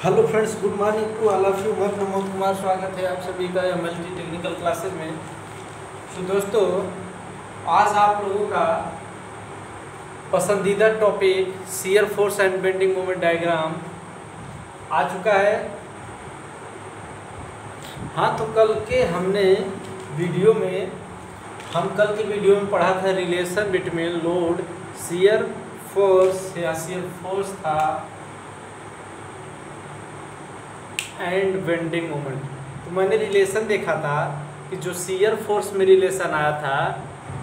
Hello friends, good morning to all of you. मैं प्रमोद कुमार, स्वागत है आप सभी का एमएलटी टेक्निकल क्लासेस में। तो दोस्तों, आज आप लोगों का पसंदीदा topic shear force and bending moment diagram आ चुका है। हाँ, तो कल की वीडियो में पढ़ा था relation between load, shear force या शियर फोर्स था एंड बेंडिंग मोमेंट। तो मैंने रिलेशन देखा था कि जो शियर फोर्स में रिलेशन आया था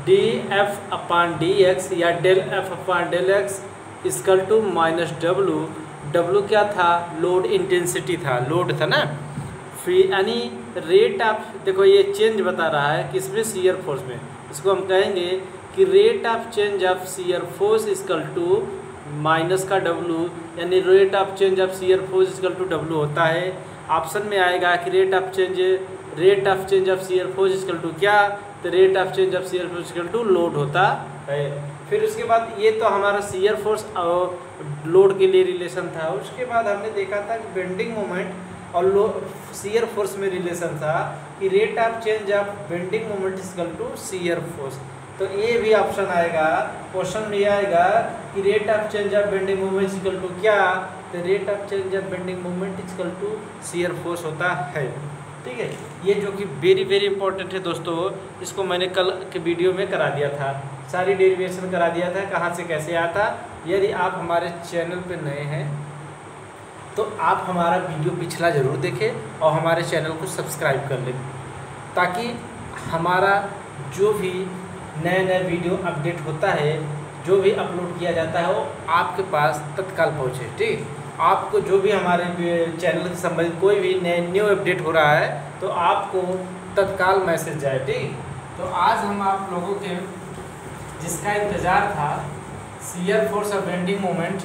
D F upon D X या del F upon del X equal to minus W. W क्या था? लोड इंटेंसिटी था, लोड था ना। फिर यानी रेट ऑफ, देखो ये चेंज बता रहा है किसमें? शियर फोर्स में। इसको हम कहेंगे कि rate of change of shear force equal to minus का डब्लू, यानी rate of change of shear force equal to W होता है। ऑप्शन में आएगा कि rate of change of shear force equal to क्या? तो rate of change of shear force equal to load होता है। फिर उसके बाद ये तो हमारा शियर फोर्स और लोड के लिए रिलेशन था। उसके बाद हमने देखा था कि बेंडिंग मोमेंट और शियर फोर्स में रिलेशन था कि rate of change of bending moment equal to shear force. तो ये भी ऑप्शन आएगा, क्वेश्चन में आएगा कि rate of change of bending moment equal to क्या? तो rate of change of bending moment equal to shear force होता है। ठीक है, ये जो कि वेरी वेरी इंपॉर्टेंट है दोस्तों। इसको मैंने कल के वीडियो में करा दिया था, सारी डेरिवेशन करा दिया था, कहाँ से कैसे आया था। यदि आप हमारे चैनल पे नए हैं तो आप हमारा वीडियो पिछला ज़रूर देखें और हमारे चैनल को सब्सक्राइब कर लें, ताकि हमारा जो भी नए नए वीडियो अपडेट होता है, जो भी अपलोड किया जाता है, वो आपके पास तत्काल पहुँचे। ठीक, आपको जो भी हमारे चैनल से संबंधित कोई भी न्यू अपडेट हो रहा है तो आपको तत्काल मैसेज जाए। ठीक, तो आज हम आप लोगों के जिसका इंतज़ार था शियर फोर्स और बेंडिंग मोमेंट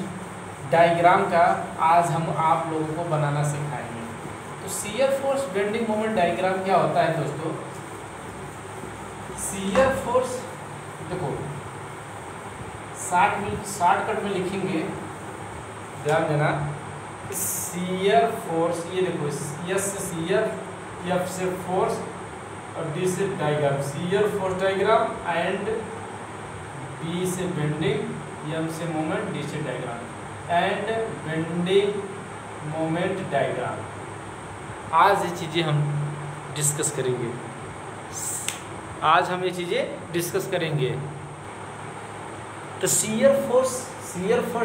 डायग्राम का, आज हम आप लोगों को बनाना सिखाएंगे। तो shear force bending moment diagram क्या होता है दोस्तों? शियर फोर्स देखो शॉर्टकट में लिखेंगे, ध्यान देना। शियर फोर्स, ये देखो एस से शियर, एफ से फोर्स और डी से diagram, shear force diagram and B से बेंडिंग, एम से मोमेंट, डी से diagram and bending moment diagram. आज ये चीज़ें हम डिस्कस करेंगे। तो shear force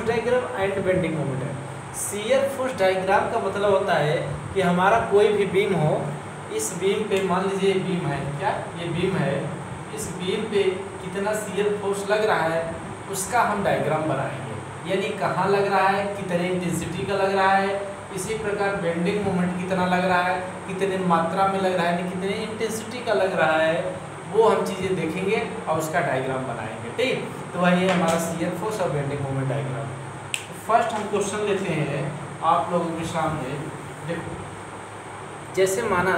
diagram and bending moment है। शियर फोर्स डायग्राम का मतलब होता है कि हमारा कोई भी बीम हो, इस बीम पे मान लीजिए बीम है, क्या ये बीम है, इस बीम पे कितना शियर फोर्स लग रहा है उसका हम डायग्राम बनाएंगे। यानी कहाँ लग रहा है, कितने इंटेंसिटी का लग रहा है, इसी प्रकार बेंडिंग मोमेंट कितना लग रहा है, कितने मात्रा में लग रहा है, कितने इंटेंसिटी का लग रहा है, वो हम चीज़ें देखेंगे और उसका डायग्राम बनाएंगे। ठीक, तो वही है हमारा शियर फोर्स और बेंडिंग मोमेंट डायग्राम। फर्स्ट हम क्वेश्चन लेते हैं आप लोगों के सामने। देखो, जैसे माना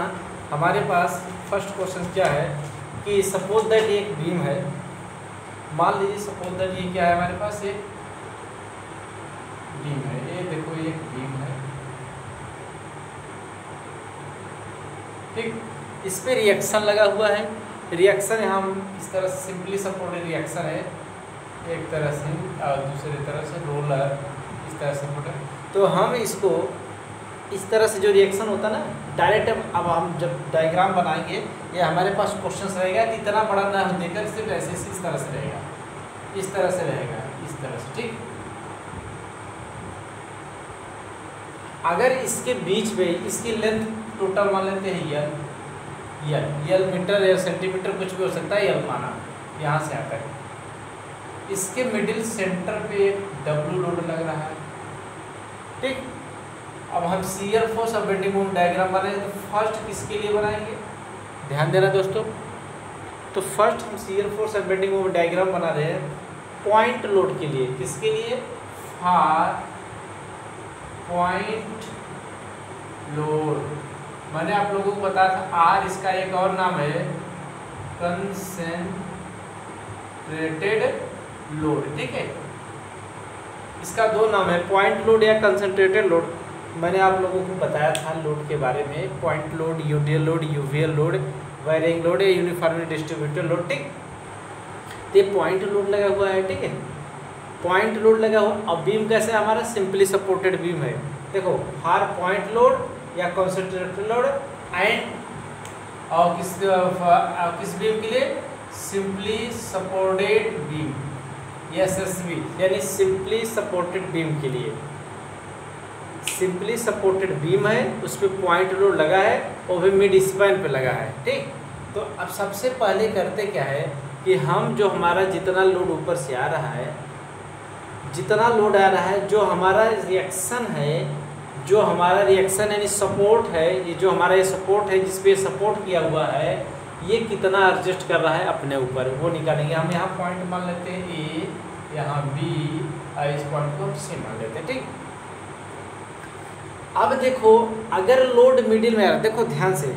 हमारे पास फर्स्ट क्वेश्चन क्या है कि सपोज दैट एक बीम है। मान लीजिए सपोज दैट ये क्या है, हमारे पास एक बीम है। ये देखो ये एक बीम है। ठीक, इस पे रिएक्शन लगा हुआ है। रिएक्शन हम इस तरह से सिंपली सपोर्टेड रिएक्शन है, एक तरह से और दूसरी तरह से रोलर, इस तरह से सपोर्टेड। तो हम इसको इस तरह से जो रिएक्शन होता है ना डायरेक्ट, अब हम जब डायग्राम बनाएंगे, ये हमारे पास क्वेश्चन रहेगा कि इतना बड़ा ना देकर सिर्फ ऐसे इस तरह से रहेगा, इस तरह से रहेगा, इस तरह से। ठीक, अगर इसके बीच में इसकी लेंथ टोटल मान लेते हैं यल मीटर या सेंटीमीटर, कुछ भी हो सकता है, यल माना यहाँ से आता है। इसके मिडिल सेंटर पे डब्ल्यू लोड लग रहा है। ठीक, अब हम शियर फोर्स और बेंडिंग मोमेंट डायग्राम बनाएंगे तो फर्स्ट किसके लिए बनाएंगे? ध्यान देना दोस्तों। तो फर्स्ट हम शियर फोर्स और बेंडिंग मोमेंट डायग्राम बना रहे हैं पॉइंट लोड के लिए। किसके लिए? For point load. मैंने आप लोगों को बताया था आर, इसका एक और नाम है कंसेंट्रेटेड लोड। ठीक है, इसका दो नाम है, पॉइंट लोड या कंसंट्रेटेड लोड। मैंने आप लोगों को बताया था लोड के बारे में, point load, UDL load, UVL load, wiring load या यूनिफॉर्मली डिस्ट्रीब्यूटेड लोड, ठीक। तो ये पॉइंट लोड लगा हुआ है, ठीक है, पॉइंट लोड लगा हुआ। अब बीम कैसे हमारा सिंपली सपोर्टेड बीम है, देखो फॉर पॉइंट लोड या कॉन्सेंट्रेटेड लोड एंड और किस बीम के लिए, सिंपली सपोर्टेड बीम, एसएसबी यानी सिंपली सपोर्टेड बीम के लिए। सिंपली सपोर्टेड बीम है, उस पर पॉइंट लोड लगा है, वो भी मिड स्पैन पे लगा है, ठीक। तो अब सबसे पहले करते क्या है कि हम जो हमारा जितना लोड ऊपर से आ रहा है, जितना लोड आ रहा है, जो हमारा रिएक्शन है, जो हमारा रिएक्शन यानी सपोर्ट है, ये जो हमारा ये सपोर्ट है जिस पे सपोर्ट किया हुआ है, ये कितना एडजस्ट कर रहा है अपने ऊपर, वो निकालेंगे हम। यहाँ पॉइंट मान लेते हैं ए, यहाँ बी, इस पॉइंट को सी मान लेते हैं, ठीक। अब देखो अगर लोड मिडिल में आ रहा है, देखो ध्यान से,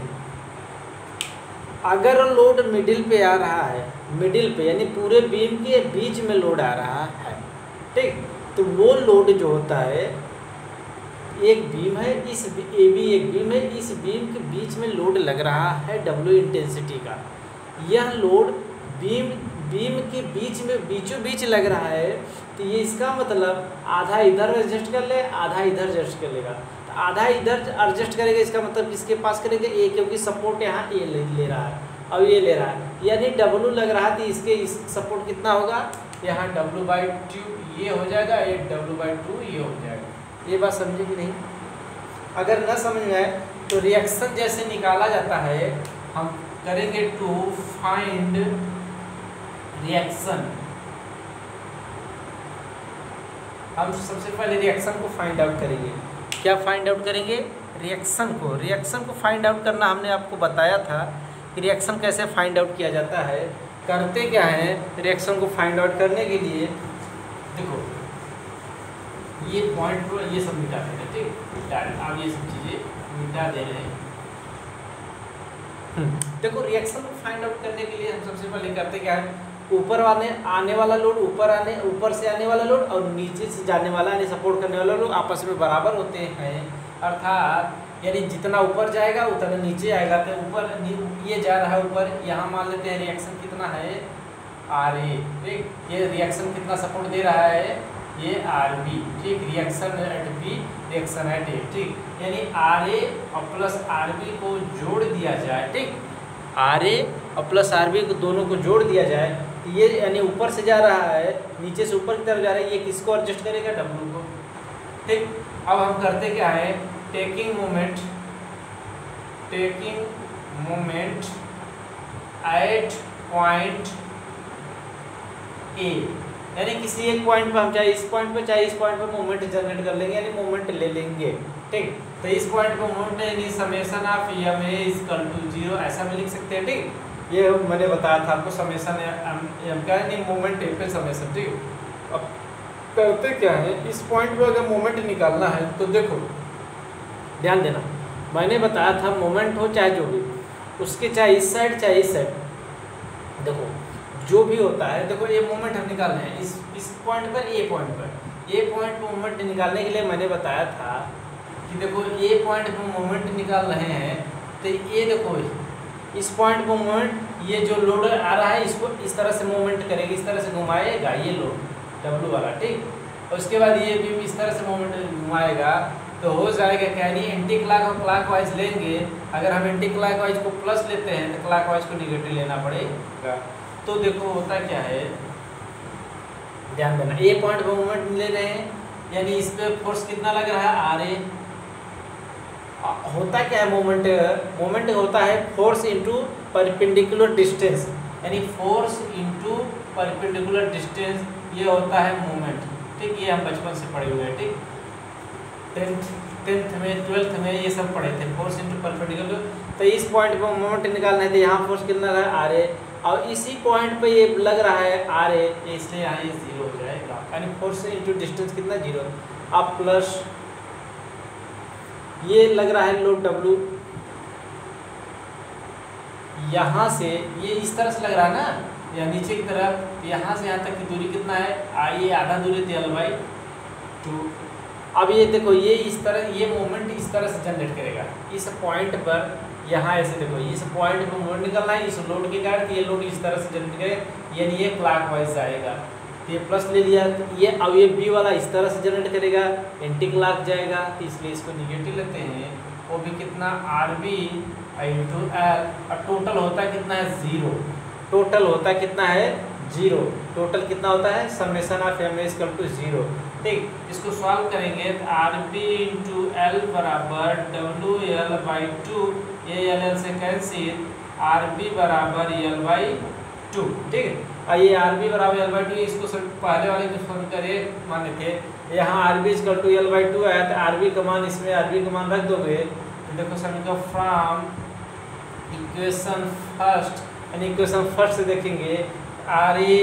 अगर लोड मिडिल पे आ रहा है, मिडिल पे यानी पूरे बीम के बीच में लोड आ रहा है, ठीक, तो वो लोड जो होता है, एक बीम है, इस ए बी एक बीम है, इस बीम के बीच में लोड लग रहा है W इंटेंसिटी का। यह लोड बीम के बीच में बीचों बीच लग रहा है, तो ये इसका मतलब आधा इधर एडजस्ट कर ले, आधा इधर एडजस्ट कर लेगा। तो आधा इधर एडजस्ट करेगा, इसका मतलब किसके पास करेंगे, ए, क्योंकि सपोर्ट यहाँ ए ले रहा है और ये ले रहा है, यानी W लग रहा है, तो इसके इस सपोर्ट कितना होगा, यहाँ W/2 ये हो जाएगा, ये W/2 ये हो जाएगा। ये बात समझे कि नहीं? अगर न समझ में आए तो रिएक्शन जैसे निकाला जाता है, हम करेंगे टू फाइंड रिएक्शन। हम सबसे पहले रिएक्शन को फाइंड आउट करेंगे। क्या फाइंड आउट करेंगे, रिएक्शन को। रिएक्शन को फाइंड आउट करना हमने आपको बताया था कि रिएक्शन कैसे फाइंड आउट किया जाता है। करते क्या है, रिएक्शन को फाइंड आउट करने के लिए देखो ये पॉइंट को ये सब मिटा देते हैं, ठीक, आप ये सब चीज़ें मिटा दे रहे हैं। देखो रिएक्शन को फाइंड आउट करने के लिए हम सबसे पहले करते क्या है, ऊपर आने वाला लोड, ऊपर से आने वाला लोड और नीचे से जाने वाला यानी सपोर्ट करने वाला लोड आपस में बराबर होते हैं, अर्थात यानी जितना ऊपर जाएगा उतना नीचे आएगा। तो ऊपर ये जा रहा है ऊपर, यहाँ मान लेते हैं रिएक्शन कितना है, RA, ठीक, ये रिएक्शन कितना सपोर्ट दे रहा है, ये RB, ठीक, reaction at B, reaction at A, ठीक, यानी RA और प्लस RB को जोड़ दिया जाए, ठीक, RA और प्लस RB को दोनों को जोड़ दिया जाए, तो ये यानी ऊपर से जा रहा है, नीचे से ऊपर की तरफ जा रहा है, ये किसको एडजस्ट करेगा, W को, ठीक। अब हम करते क्या है, taking moment at point A, यानी किसी एक पॉइंट पे हम चाहे इस पॉइंट पे चाहे इस पॉइंट पे मोमेंट जनरेट कर लेंगे, यानी मोमेंट ले लेंगे, ठीक। तो इस पॉइंट पे मोमेंट यानी समेशन ऑफ MA = 0 ऐसा भी लिख सकते हैं, ठीक। ये मैंने बताया था आपको, समेशन M का यानी मोमेंट पे समेशन, ठीक। अब करते क्या है, इस पॉइंट पे अगर मोमेंट निकालना है तो देखो ध्यान देना, मैंने बताया था मोमेंट हो चाहे जो भी, उसके चाहे इस साइड चाहे इस साइड, देखो जो भी होता है, देखो ये मोमेंट हम निकाल रहे हैं इस पॉइंट पर, ए पॉइंट पर मोमेंट निकालने के लिए मैंने बताया था कि देखो ए पॉइंट पर मोमेंट निकाल रहे हैं, तो ये देखो इस पॉइंट पर मोमेंट, ये जो लोड आ रहा है इसको इस तरह से मोमेंट करेगी, इस तरह से घुमाएगा ये लोड W वाला, ठीक। और उसके बाद ये भी इस तरह से मोमेंट घुमाएगा, तो हो जाएगा क्या, नहीं एंटी क्लॉक और क्लॉक वाइज लेंगे। अगर हम एंटी क्लॉक वाइज को प्लस लेते हैं तो क्लॉक वाइज को निगेटिव लेना पड़ेगा। तो देखो होता क्या है, ध्यान देना, ए पॉइंट पर मोमेंट ले रहे हैं, यानी इस पे फोर्स कितना लग रहा है, RA। होता क्या है, मोमेंट होता है फोर्स इनटू परपेंडिकुलर डिस्टेंस, यानी फोर्स इनटू परपेंडिकुलर डिस्टेंस, ये होता है मोमेंट, ठीक। ये हम बचपन से पढ़े हुए हैं, ठीक, 10th में 12th में ये सब पढ़े थे, फोर्स इनटू परपेंडिकुलर। तो इस पॉइंट पर मोमेंट निकालना है, तो यहाँ फोर्स कितना रहा, RA, और इसी पॉइंट पे ये लग रहा है RA, इसलिए यहाँ ये 0 हो जाएगा, यानी फोर्स इनटू डिस्टेंस कितना, 0। अब प्लस ये लग रहा है लोड W, यहाँ से ये इस तरह से लग रहा है ना, या नीचे की तरफ, यहाँ से यहाँ तक की दूरी कितना है, ये आधा दूरी थी L/2, अब ये देखो, ये इस तरह, ये मोमेंट इस तरह से जनरेट करेगा इस पॉइंट पर, यहाँ ऐसे देखो इस पॉइंट पर मोमेंट निकलना है इस लोड के कारण, तो ये लोड इस तरह से जनरेट करेगा, यानी ये क्लॉकवाइज जाएगा। तो ये प्लस ले लिया, तो ये अब ये बी वाला इस तरह से जनरेट करेगा, एंटी क्लॉक जाएगा, तो इसलिए इसको निगेटिव लेते हैं। वो भी कितना, आर बी इंटू एल, और टोटल होता है कितना है 0, टोटल होता है कितना है 0, टोटल कितना होता है summation of M is equal to 0। ठीक, इसको सॉल्व करेंगे तो आर बी इंटू एल बराबर डब्ल्यू एल बाई 2, ये एल एल से कैंसिल, आर बी बराबर एल बाई 2। ठीक है, और ये आर बी बराबर एल बाई 2, इसको पहले वाले जो समीकरण एक माने थे, यहाँ R B equal to L by 2 आया, तो आर बी का मान, इसमें आर बी का मान रख दोगे तो देखो समीकरण फ्रॉम इक्वेशन फर्स्ट, यानी इक्वेशन फर्स्ट से देखेंगे R A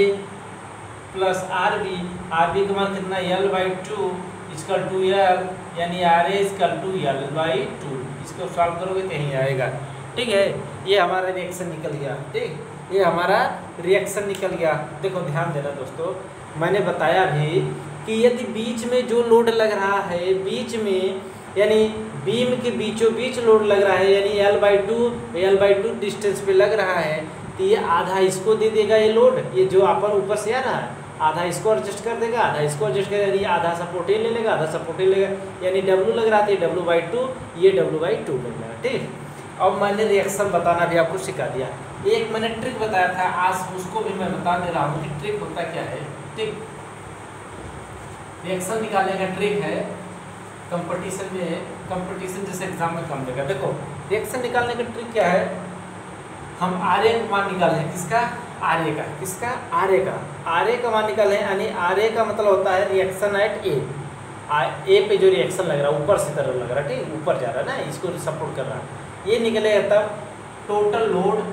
plus R B का मान कितना L by 2 equal to L, यानी R A equal to L by 2। इसको सॉल्व करोगे तो यहीं आएगा। ठीक है, ये हमारा रिएक्शन निकल गया। ठीक, ये हमारा रिएक्शन निकल गया। देखो ध्यान देना दोस्तों, मैंने बताया भी कि यदि बीच में जो लोड लग रहा है, बीच में यानी बीम के बीचों बीच लोड लग रहा है, यानी एल बाई टू डिस्टेंस पे लग रहा है, तो ये आधा इसको दे देगा ये लोड, ये जो अपन ऊपर से आ रहा है, आधा इसको एडजस्ट कर देगा, आधा इसको एडजस्ट कर, यानी आधा सपोर्ट ले लेगा, आधा सपोर्ट लेगा, यानी डब्लू लग रहा था डब्लू बाई 2, ये डब्लू बाई 2 लग रहा है। ठीक, अब मैंने रिएक्शन बताना भी आपको सिखा दिया। एक मैंने ट्रिक बताया था, आज उसको भी मैं बता दे रहा हूँ कि ट्रिक होता क्या है। ठीक, रिएक्शन निकालने का ट्रिक है, कंपटीशन में, कंपटीशन जैसे एग्जाम में काम देगा। देखो रिएक्शन निकालने का ट्रिक क्या है, हम आर ए का मान निकाल लें, किसका, आर ए का, किसका, आर ए का, आर ए का मान निकाल लें, यानी आर ए का मतलब होता है रिएक्शन एट ए, ए पे जो रिएक्शन लग रहा है ऊपर से तरफ लग रहा है, ठीक, ऊपर जा रहा है ना, इसको सपोर्ट कर रहा है, ये निकलेगा तब टोटल लोड,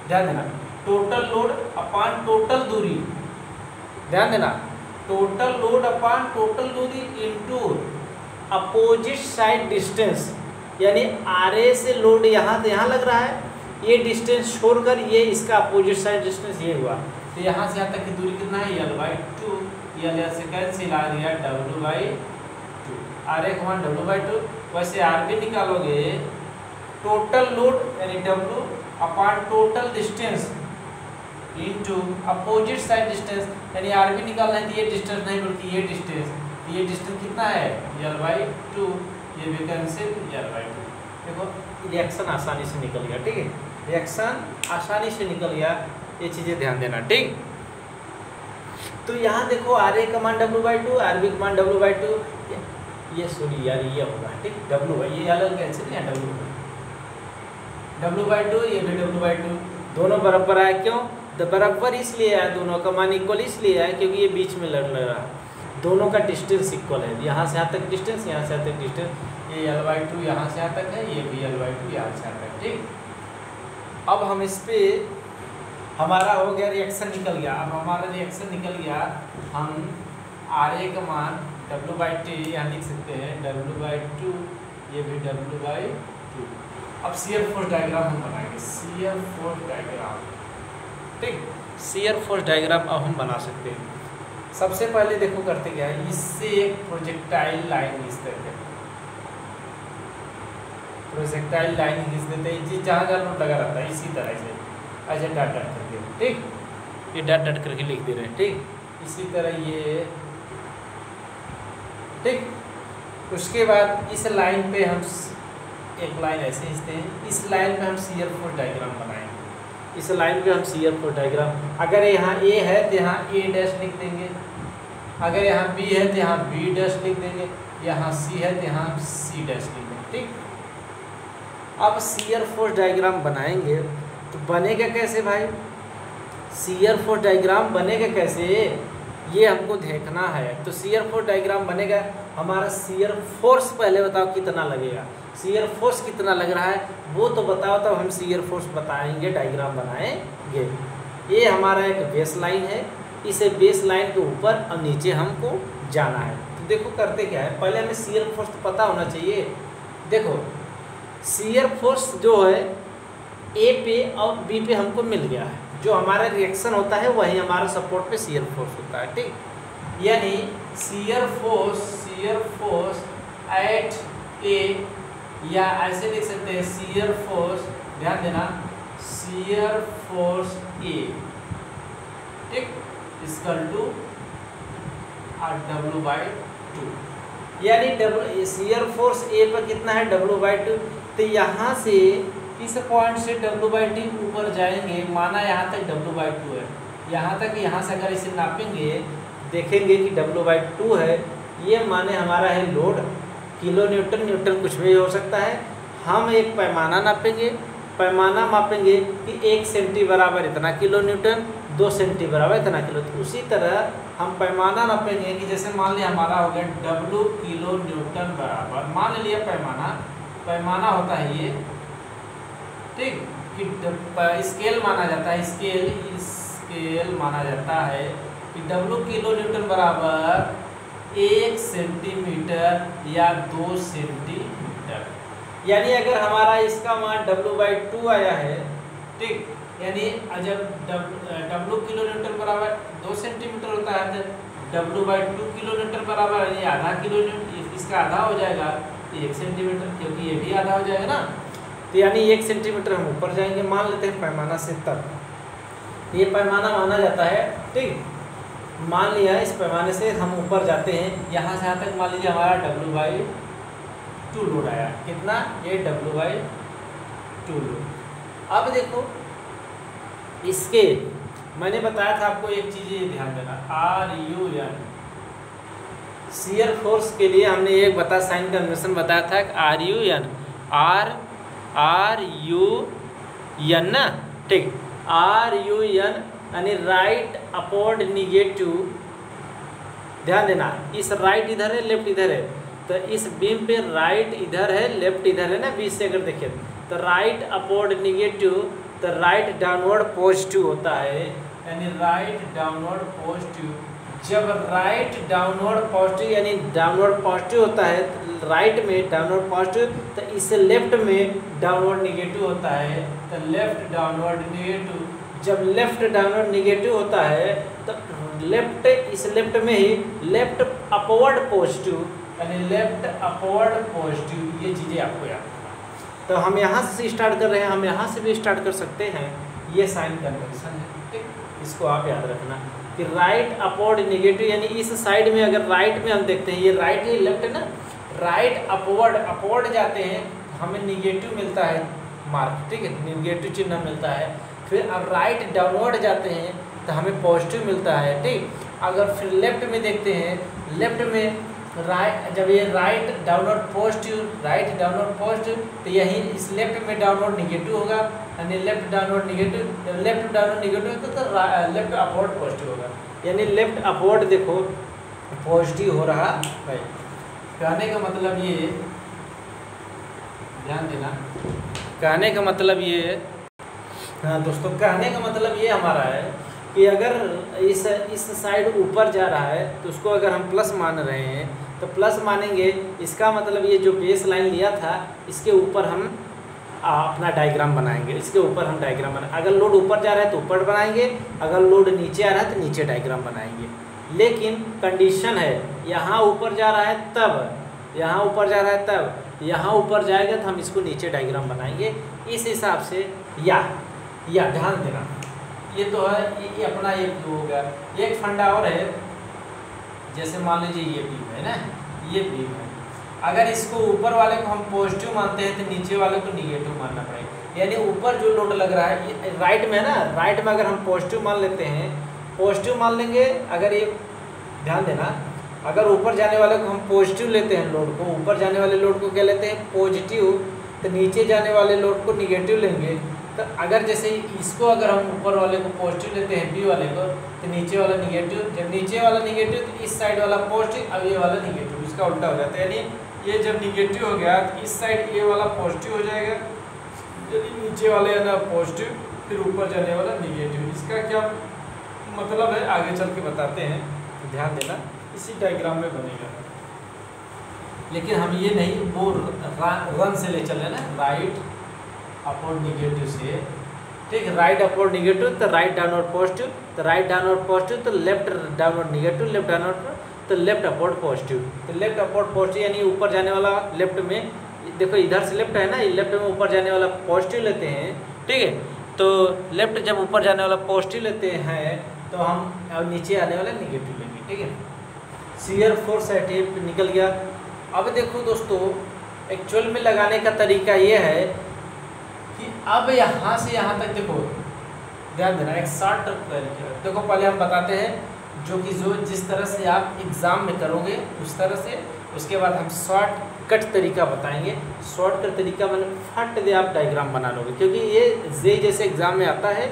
ध्यान देना, टोटल लोड अपान टोटल दूरी, ध्यान देना, टोटल लोड अपान टोटल दूरी इनटू अपोजिट साइड डिस्टेंस, यानी आर ए से लोड यहाँ से यहाँ लग रहा है, ये डिस्टेंस छोड़कर ये इसका अपोजिट साइड डिस्टेंस ये हुआ, तो यहाँ से यहाँ तक की दूरी कितना है एल बाई 2, एल से कैंसिल आ रही है डब्ल्यू बाई 2, आर ए का मान डब्ल्यू बाई 2। वैसे आर बी निकालोगे टोटल लोड यानी W upon total distance into opposite side distance, यानी आर बी निकालना है तो ये डिस्टेंस नहीं बल्कि ये डिस्टेंस, तो ये डिस्टेंस कितना है एल बाई 2, ये भी कैंसिल एल बाई 2। देखो रिएक्शन आसानी से निकल गया। ठीक है, रिएक्शन आसानी से निकल गया, ये चीज़ें ध्यान देना। ठीक, तो यहाँ देखो आर ए का मान डब्ल्यू बाई 2, आर बी का मान डब्ल्यू बाई 2, ये सॉरी यार ये होगा, ठीक, डब्ल्यू बाई, ये अलग कैंसिल है, डब्ल्यू बाई 2, ये भी डब्ल्यू बाई 2, दोनों बराबर आए। क्यों बराबर इसलिए आया, दोनों का मान इक्वल इसलिए आया क्योंकि ये बीच में लड़ रहा है, दोनों का डिस्टेंस इक्वल है, यहाँ से यहाँ तक डिस्टेंस, यहाँ से यहाँ तक डिस्टेंस, ये एल बाई 2 यहाँ से यहाँ तक है, ये भी एल बाई 2 यहाँ से यहाँ तक। ठीक, अब हम इस पे हमारा हो गया रिएक्शन निकल गया। अब हमारा रिएक्शन निकल गया, हम आर ए का मान डब्ल्यू बाई 2 यहाँ लिख सकते हैं, डब्ल्यू बाई 2, ये भी डब्ल्यू बाई 2। अब शियर फोर्स डायग्राम हम बनाएंगे, शियर फोर्स डायग्राम। ठीक, शियर फोर्स डायग्राम अब हम बना सकते हैं। सबसे पहले देखो करते क्या है, इससे एक प्रोजेक्टाइल लाइन इस तरह के प्रोजेक्टाइल लाइन खींच देते हैं, जी जहाँ जहाँ लोड लगा रहता है इसी तरह से ऐसे डट डट करके। ठीक, ये डट डट करके लिख दे रहे हैं। ठीक, इसी तरह ये, ठीक, उसके बाद इस लाइन पे हम एक लाइन ऐसे खींचते हैं, इस लाइन पे हम शियर फोर्स डायग्राम बनाएंगे, इस लाइन पे हम शियर फोर्स डायग्राम, अगर यहाँ ए है तो यहाँ ए डैश लिख देंगे, अगर यहाँ बी है तो यहाँ बी डैश लिख देंगे, यहाँ सी है तो यहाँ सी डैश लिख देंगे। ठीक, अब शियर फोर्स डायग्राम बनाएंगे तो बनेगा कैसे भाई, शियर फोर्स डायग्राम बनेगा कैसे ये हमको देखना है। तो शियर फोर्स डायग्राम बनेगा, हमारा शियर फोर्स पहले बताओ कितना लगेगा, शियर फोर्स कितना लग रहा है वो तो बताओ, तब हम शियर फोर्स बताएंगे, डायग्राम बनाएंगे। ये हमारा एक बेस लाइन है, इसे बेस लाइन के ऊपर और नीचे हमको जाना है। तो देखो करते क्या है, पहले हमें शियर फोर्स तो पता होना चाहिए। देखो शियर फोर्स जो है ए पे और बी पे हमको मिल गया है, जो हमारा रिएक्शन होता है वही हमारा सपोर्ट पे शियर फोर्स होता है। ठीक, यानी शियर फोर्स एट ए, या ऐसे लिख सकते हैं शियर फोर्स, ध्यान देना, शियर फोर्स ए, ठीक, इक्वल टू W/2, यानी शियर फोर्स ए पर कितना है W/2। तो यहाँ से इस पॉइंट से W/2 ऊपर जाएंगे, माना यहाँ तक W/2 है, यहाँ तक, यहाँ से अगर इसे नापेंगे देखेंगे कि W/2 है, ये माने हमारा है लोड, किलो न्यूटन, न्यूटन कुछ भी हो सकता है। हम एक पैमाना नापेंगे, पैमाना मापेंगे कि 1 सेंटी बराबर इतना किलो न्यूटन, 2 सेंटी बराबर इतना किलो। तो उसी तरह हम पैमाना नापेंगे कि जैसे मान लिया हमारा हो गया W किलो न्यूटन बराबर, मान लिया पैमाना होता है ये, ठीक, कि स्केल माना जाता है, स्केल माना जाता है कि W किलो न्यूटन बराबर 1 सेंटीमीटर या 2 सेंटीमीटर। यानी अगर हमारा इसका मान W/2 आया है, ठीक, यानी जब W किलो न्यूटन बराबर 2 सेंटीमीटर होता है तो W/2 किलो न्यूटन बराबर यानी आधा किलो न्यूटन, इसका आधा हो जाएगा 1 सेंटीमीटर, क्योंकि ये भी आधा हो जाएगा ना। तो यानी 1 सेंटीमीटर हम ऊपर जाएंगे, मान लेते हैं पैमाना से, तब ये पैमाना माना जाता है, ठीक। मान लिया इस पैमाने से हम ऊपर जाते हैं, यहाँ से यहाँ तक मान लीजिए हमारा W/2 लोड आया, कितना, ये W/2 लोड। अब देखो इसके, मैंने बताया था आपको एक चीज़ ये ध्यान देना, RUN, शियर फोर्स के लिए हमने एक साइन कन्वेंशन बताया था, RUN ना, ठीक, RUN यानी राइट अपवर्ड निगेटिव। ध्यान देना, इस राइट इधर है, लेफ्ट इधर है, तो इस बीम पे राइट इधर है, लेफ्ट इधर है ना, बीच से अगर देखें तो राइट अपवर्ड निगेटिव, तो राइट डाउनवर्ड पॉजिटिव होता है, यानी राइट डाउनवर्ड पॉजिटिव। जब राइट डाउनवर्ड पॉजिटिव यानी डाउनवर्ड पॉजिटिव होता है, राइट में डाउनवर्ड पॉजिटिव, तो इस लेफ्ट में डाउनवर्ड निगेटिव होता है, तो लेफ्ट डाउनवर्ड निगेटिव। जब लेफ्ट डाउनवर्ड निगेटिव होता है तो लेफ्ट, इस लेफ्ट में ही लेफ्ट अपवर्ड पॉजिटिव, यानी लेफ्ट अपवर्ड पॉजिटिव, ये चीज़ें आपको याद रखना। तो हम यहाँ से स्टार्ट कर रहे हैं, हम यहाँ से भी स्टार्ट कर सकते हैं, ये साइन कन्वेंशन है, ठीक, इसको आप याद रखना कि राइट अपवर्ड निगेटिव, यानी इस साइड में अगर राइट में हम देखते हैं, ये राइट है लेफ्ट है ना, राइट अपवर्ड जाते हैं, हमें निगेटिव मिलता है मार्क, ठीक है, निगेटिव चिन्ह मिलता है। फिर अब राइट डाउनवर्ड जाते हैं तो हमें पॉजिटिव मिलता है, ठीक। अगर फिर लेफ्ट में देखते हैं, लेफ्ट में राइट, जब ये राइट डाउनवर्ड पॉजिटिव, तो यही इस लेफ्ट में डाउनवर्ड निगेटिव होगा, यानी लेफ्ट डाउनवर्ड निगेटिव, जब लेफ्ट डाउनवर्ड निगेटिव तो लेफ्ट अपवर्ड पॉजिटिव होगा, यानी लेफ्ट अपवर्ड देखो पॉजिटिव हो रहा है। कहने का मतलब ये, ध्यान देना, कहने का मतलब ये, हाँ दोस्तों, कहने का मतलब ये हमारा है कि अगर इस साइड ऊपर जा रहा है तो उसको अगर हम प्लस मान रहे हैं तो प्लस मानेंगे, इसका मतलब ये जो बेस लाइन लिया था इसके ऊपर हम अपना डायग्राम बनाएंगे, इसके ऊपर हम डायग्राम बनाएंगे। अगर लोड ऊपर जा रहा है तो ऊपर बनाएंगे, अगर लोड नीचे आ रहा है तो नीचे डायग्राम बनाएंगे। लेकिन कंडीशन है, यहाँ ऊपर जा रहा है तब, यहाँ ऊपर जा रहा है तब, यहाँ ऊपर जाएगा तो हम इसको नीचे डायग्राम बनाएंगे, इस हिसाब से। या ध्यान देना, ये तो है, ये अपना एक हो गया। एक फंडा और है, जैसे मान लीजिए ये बीम है ना, ये बीम है, अगर इसको ऊपर वाले को हम पॉजिटिव मानते हैं तो नीचे वाले को निगेटिव मानना पड़ेगा। यानी ऊपर जो लोड लग रहा है, ये राइट में है ना, राइट में अगर हम पॉजिटिव मान लेते हैं, पॉजिटिव मान लेंगे, अगर ये ध्यान देना, अगर ऊपर जाने वाले को हम पॉजिटिव लेते हैं, लोड को, ऊपर जाने वाले लोड को क्या लेते हैं, पॉजिटिव, तो नीचे जाने वाले लोड को निगेटिव लेंगे। तो अगर जैसे इसको अगर हम ऊपर वाले को पॉजिटिव लेते हैं, बी वाले को, तो नीचे वाला निगेटिव, जब नीचे वाला निगेटिव तो इस साइड वाला पॉजिटिव, अब ये वाला निगेटिव, इसका उल्टा हो जाता है। यानी ये जब निगेटिव हो गया तो इस साइड ये वाला पॉजिटिव हो जाएगा, यदि नीचे वाले है ना पॉजिटिव, फिर ऊपर जाने वाला निगेटिव। इसका क्या मतलब है आगे चल के बताते हैं, ध्यान देना, इसी डायग्राम में बनेगा। लेकिन हम ये नहीं वो रन से ले चल रहे ना, राइट अपवर्ड निगेटिव से ठीक, राइट अपवर्ड निगेटिव तो राइट डाउनवर्ड पॉजिटिव, तो राइट डाउनवर्ड पॉजिटिव तो left downward negative, left downward तो लेफ्ट अपवर्ड पॉजिटिव। तो लेफ्ट अपवर्ड पॉजिटिव यानी ऊपर जाने वाला लेफ्ट में, देखो इधर से लेफ्ट है ना, लेफ्ट में ऊपर जाने वाला पॉजिटिव लेते हैं, ठीक है। तो लेफ्ट जब ऊपर जाने वाला पॉजिटिव लेते हैं तो हम अब नीचे आने वाला निगेटिव लेंगे, ठीक है। शियर फोर्स एट ए निकल गया। अब देखो दोस्तों, एक्चुअल में लगाने का तरीका ये है कि अब यहाँ से यहाँ तक देखो, ध्यान देना, एक शॉर्ट तरीका देखो। पहले हम बताते हैं जो कि जिस तरह से आप एग्ज़ाम में करोगे उस तरह से, उसके बाद हम शॉर्ट कट तरीका बताएंगे। शॉर्ट कट तरीका मैंने फट दे आप डायग्राम बना लोगे, क्योंकि ये जे जैसे एग्ज़ाम में आता है,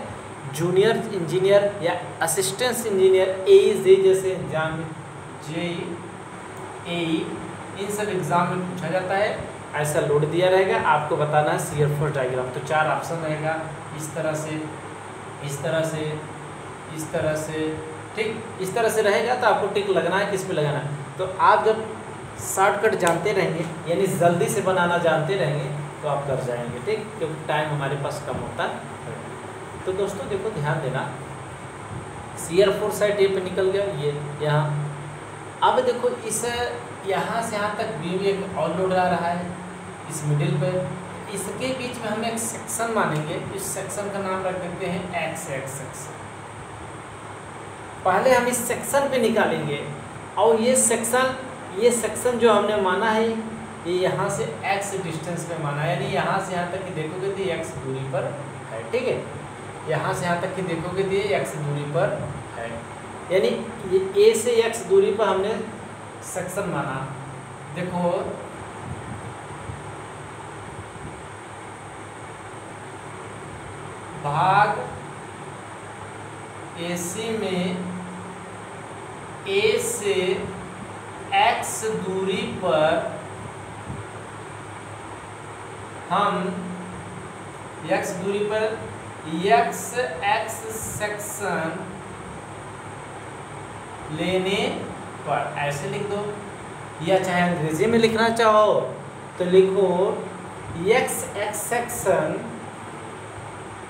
जूनियर इंजीनियर या असिस्टेंट इंजीनियर, ए जे जैसे एग्जाम, जे ए इन सब एग्ज़ाम में पूछा जाता है। ऐसा लोड दिया रहेगा, आपको बताना है शियर फोर्स डायग्राम। तो 4 ऑप्शन रहेगा, इस तरह से, इस तरह से, इस तरह से, ठीक, इस तरह से रहेगा। तो आपको टिक लगना है, किस पे लगाना है। तो आप जब शॉर्टकट जानते रहेंगे, यानी जल्दी से बनाना जानते रहेंगे, तो आप कर जाएंगे, ठीक, क्योंकि टाइम हमारे पास कम होता है। तो दोस्तों देखो, ध्यान देना, शियर फोर्स साइड ए पे निकल गया ये यहाँ। अब देखो इस यहाँ से यहाँ तक बीम एक और लोड आ रहा है इस मिडिल पे, इसके बीच में हम एक सेक्शन मानेंगे। इस सेक्शन का नाम रख देते हैं एक्स एक्स सेक्शन। पहले हम इस सेक्शन पे निकालेंगे, और ये सेक्शन जो हमने माना है, ये यहाँ से x डिस्टेंस पे माना है, यानी यहाँ से यहाँ तक की देखोगे तो ये x दूरी पर है, ठीक है। यहाँ से यहाँ तक की देखोगे तो ये x दूरी पर है, यानी ये a से x दूरी पर हमने सेक्शन माना। देखो भाग AC में A से x दूरी पर हम x दूरी पर x सेक्शन लेने पर ऐसे लिख दो, या चाहे अंग्रेजी में लिखना चाहो तो लिखो x section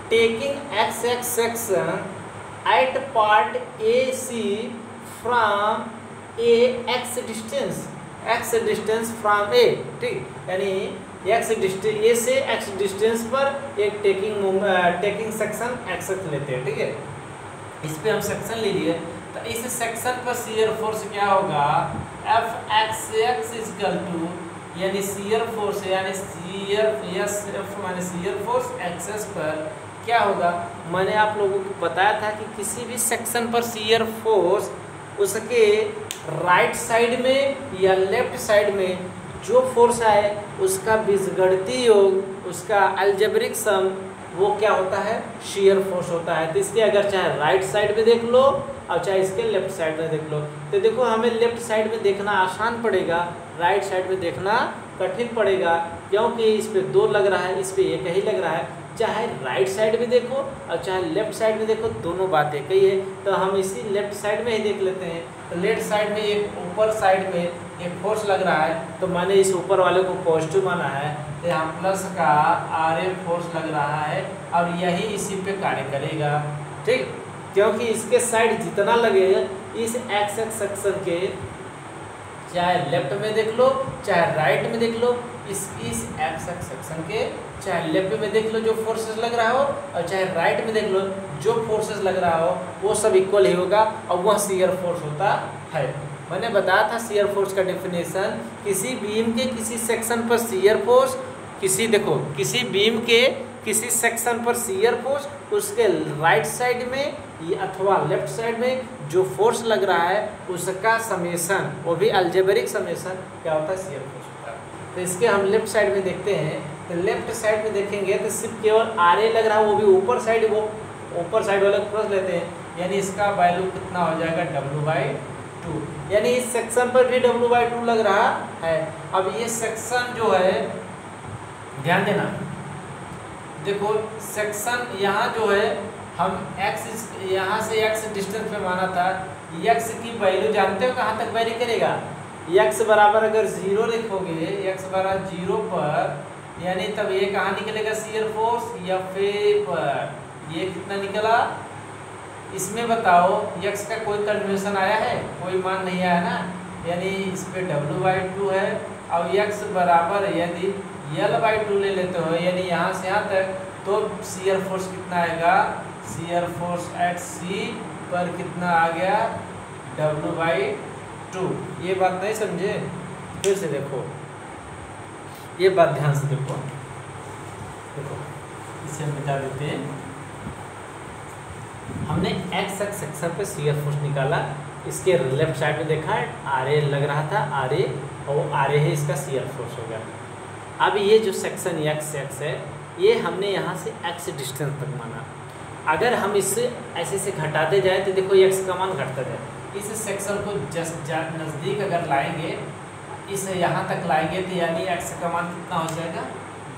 taking x section at part AC from a x distance from a, ठीक, यानी x डिस्टेंस a से x डिस्टेंस पर एक टेकिंग सेक्शन x लेते हैं, ठीक है। इस पे हम सेक्शन ले लिए, तो इस सेक्शन पर शियर फोर्स क्या होगा, Fx इक्वल टू, यानी शियर फोर्स, यानी शियर फोर्स एक्सेस पर क्या होगा। मैंने आप लोगों को बताया था कि किसी भी सेक्शन पर शियर फोर्स उसके राइट साइड में या लेफ्ट साइड में जो फोर्स आए उसका बीजगणितीय योग, उसका अलजेब्रिक सम, वो क्या होता है, शियर फोर्स होता है। तो इसके अगर चाहे राइट साइड में देख लो और चाहे इसके लेफ्ट साइड में देख लो, तो देखो हमें लेफ्ट साइड में देखना आसान पड़ेगा, राइट साइड में देखना कठिन पड़ेगा, क्योंकि इस पे 2 लग रहा है, इस पे 1 ही लग रहा है। चाहे राइट साइड में देखो और चाहे लेफ्ट साइड में देखो, दोनों बात एक ही है। तो हम इसी लेफ्ट साइड में ही देख लेते हैं। तो लेफ्ट साइड में एक ऊपर साइड में एक फोर्स लग रहा है, तो मैंने इस ऊपर वाले को पॉजिटिव माना है, तो यहाँ प्लस का RA फोर्स लग रहा है, और यही इसी पे कार्य करेगा, ठीक, क्योंकि इसके साइड जितना लगेगा इस एक्स सेक्शन के, चाहे लेफ्ट में देख लो चाहे राइट में देख लो, इस एक्स सेक्शन के चाहे लेफ्ट में देख लो जो फोर्सेस लग रहा हो, और चाहे राइट में देख लो जो फोर्सेस लग रहा हो, वो सब इक्वल ही होगा, और वह शियर फोर्स होता है। मैंने बताया था शियर फोर्स का डेफिनेशन, किसी बीम के किसी सेक्शन पर शियर फोर्स, किसी बीम के किसी सेक्शन पर शियर फोर्स, उसके राइट साइड में अथवा लेफ्ट साइड में जो फोर्स लग रहा है उसका समेशन, वो भी अलजेब्रिक समेशन क्या होता है, शियर फोर्स होता है। तो इसके हम लेफ्ट साइड में देखते हैं, तो लेफ्ट साइड में देखेंगे तो सिर्फ केवल RA लग रहा है, वो भी ऊपर साइड, वो ऊपर साइड वाला प्लस लेते हैं, यानी इसका वैल्यू कितना हो जाएगा, W/2, यानी इस सेक्शन पर भी W/2 लग रहा है। अब ये सेक्शन जो है, ध्यान देना, देखो सेक्शन यहाँ जो है हम x यहाँ से x डिस्टेंस पे माना था, x की वैल्यू जानते हो कहाँ तक वैरी करेगा, x बराबर अगर 0 लिखोगे, x बराबर 0 पर, यानी तब ये कहाँ निकलेगा शियर फोर्स, F पर, ये कितना निकला। इसमें बताओ x का कोई कन्वर्जन आया है, कोई मान नहीं आया ना, यानी इस पे W/2 है। और x बराबर यदि L/2 ले लेते हो, यानी यहाँ से यहाँ तक, तो शियर फोर्स कितना आएगा, शियर फोर्स एट C पर कितना आ गया, W/2। ये बात नहीं समझे, फिर से देखो, ये बात ध्यान से देखो, इसे हम मिटा देते हैं। हमने x एक्स सेक्शन पे शियर फोर्स निकाला, इसके लेफ्ट साइड में देखा RA लग रहा था, RA, और RA है इसका शियर फोर्स हो गया। अब ये जो सेक्शन x है, ये हमने यहाँ से x डिस्टेंस तक माना। अगर हम इससे ऐसे से घटाते जाए तो देखो x का मान घटता जाए। इस सेक्शन को जस्ट नज़दीक अगर लाएंगे, इस यहाँ तक लाएंगे, तो यानी x का मान कितना हो जाएगा,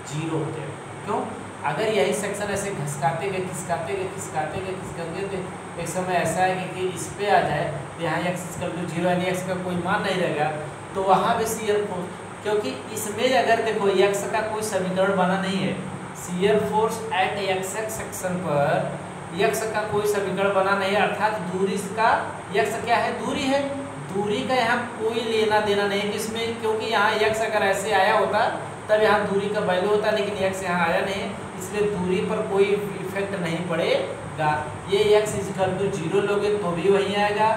0 हो जाएगा। क्यों, अगर यही सेक्शन ऐसे खिसकाते गए तो एक समय ऐसा है कि इस पे आ जाए, तो यहाँ x=0 यानी x का कोई मान नहीं रहेगा, तो वहाँ भी शियर फोर्स, क्योंकि इसमें अगर देखो x का कोई समीकरण बना नहीं है, shear force at x section पर x का कोई समीकरण बना नहीं है, अर्थात दूरी का, x क्या है, दूरी है, दूरी का यहाँ कोई लेना देना नहीं है इसमें, क्योंकि यहाँ x अगर ऐसे आया होता तब यहाँ दूरी का वैल्यू होता, लेकिन x यहाँ आया नहीं, इसलिए दूरी पर कोई इफेक्ट नहीं पड़ेगा। ये x=0 लोगे तो भी वहीं आएगा,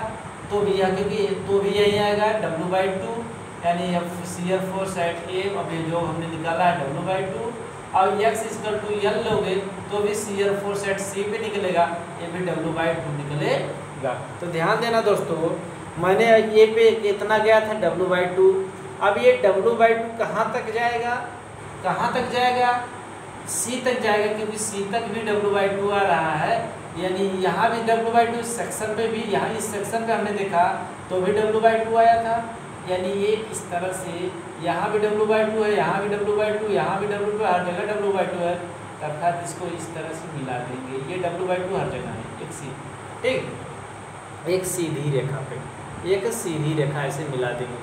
तो भी यहाँ, क्योंकि तो भी यहीं आएगा W/2, यानी शियर फोर्स एट A, अब ये जो हमने निकाला है W/2, और x=L लोगे तो भी शियर फोर्स एट C पे निकलेगा, ये भी W/2 निकलेगा। तो ध्यान देना दोस्तों, मैंने ये पे इतना गया था W/2, अब ये W/2 कहाँ तक जाएगा, C तक जाएगा, क्योंकि C तक भी W/2 आ रहा है, यानी यहाँ भी W/2, सेक्शन पे भी, यहाँ इस सेक्शन पे हमने देखा तो भी W/2 आया था, यानी ये इस तरह से यहाँ भी W/2 है, यहाँ भी W/2, यहाँ भी W/2, हर जगह W/2 है, अर्थात इसको इस तरह से मिला देंगे, ये W/2 हर जगह है, एक सी, ठीक, एक सीधी रेखा पे, एक सीधी रेखा ऐसे मिला देंगे।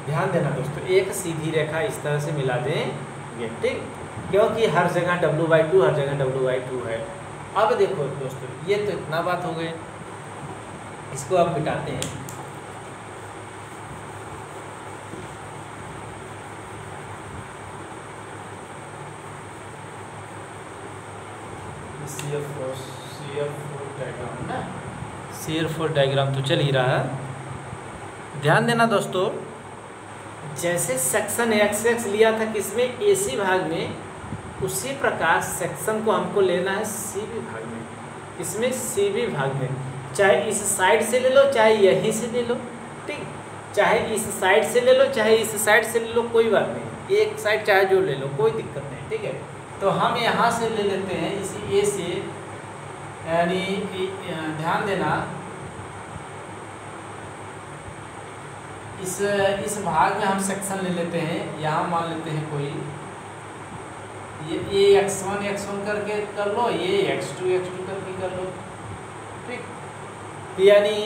ध्यान देना दोस्तों, एक सीधी रेखा इस तरह से मिला देंगे, ठीक, क्योंकि हर जगह W/2, हर जगह W/2 है। अब देखो दोस्तों, ये तो इतना बात हो गई, इसको अब मिटाते हैं। शियर फोर्स डायग्राम ना, शियर फोर्स डायग्राम तो चल ही रहा है। ध्यान देना दोस्तों, जैसे सेक्शन x लिया था किसमें, AC भाग में, उसी प्रकार सेक्शन को हमको लेना है CB भाग में, इसमें CB भाग में, चाहे इस साइड से ले लो, चाहे यहीं से ले लो, ठीक, चाहे इस साइड से ले लो, चाहे इस साइड से ले लो, कोई बात नहीं, एक साइड चाहे जो ले लो, कोई दिक्कत नहीं, ठीक है। तो हम यहाँ से ले लेते हैं इसी A से, यानी ध्यान देना, इस भाग में हम सेक्शन ले लेते हैं, यहाँ मान लेते हैं कोई, ये x1 करके कर लो, ये x2 करके कर लो, ठीक, यानी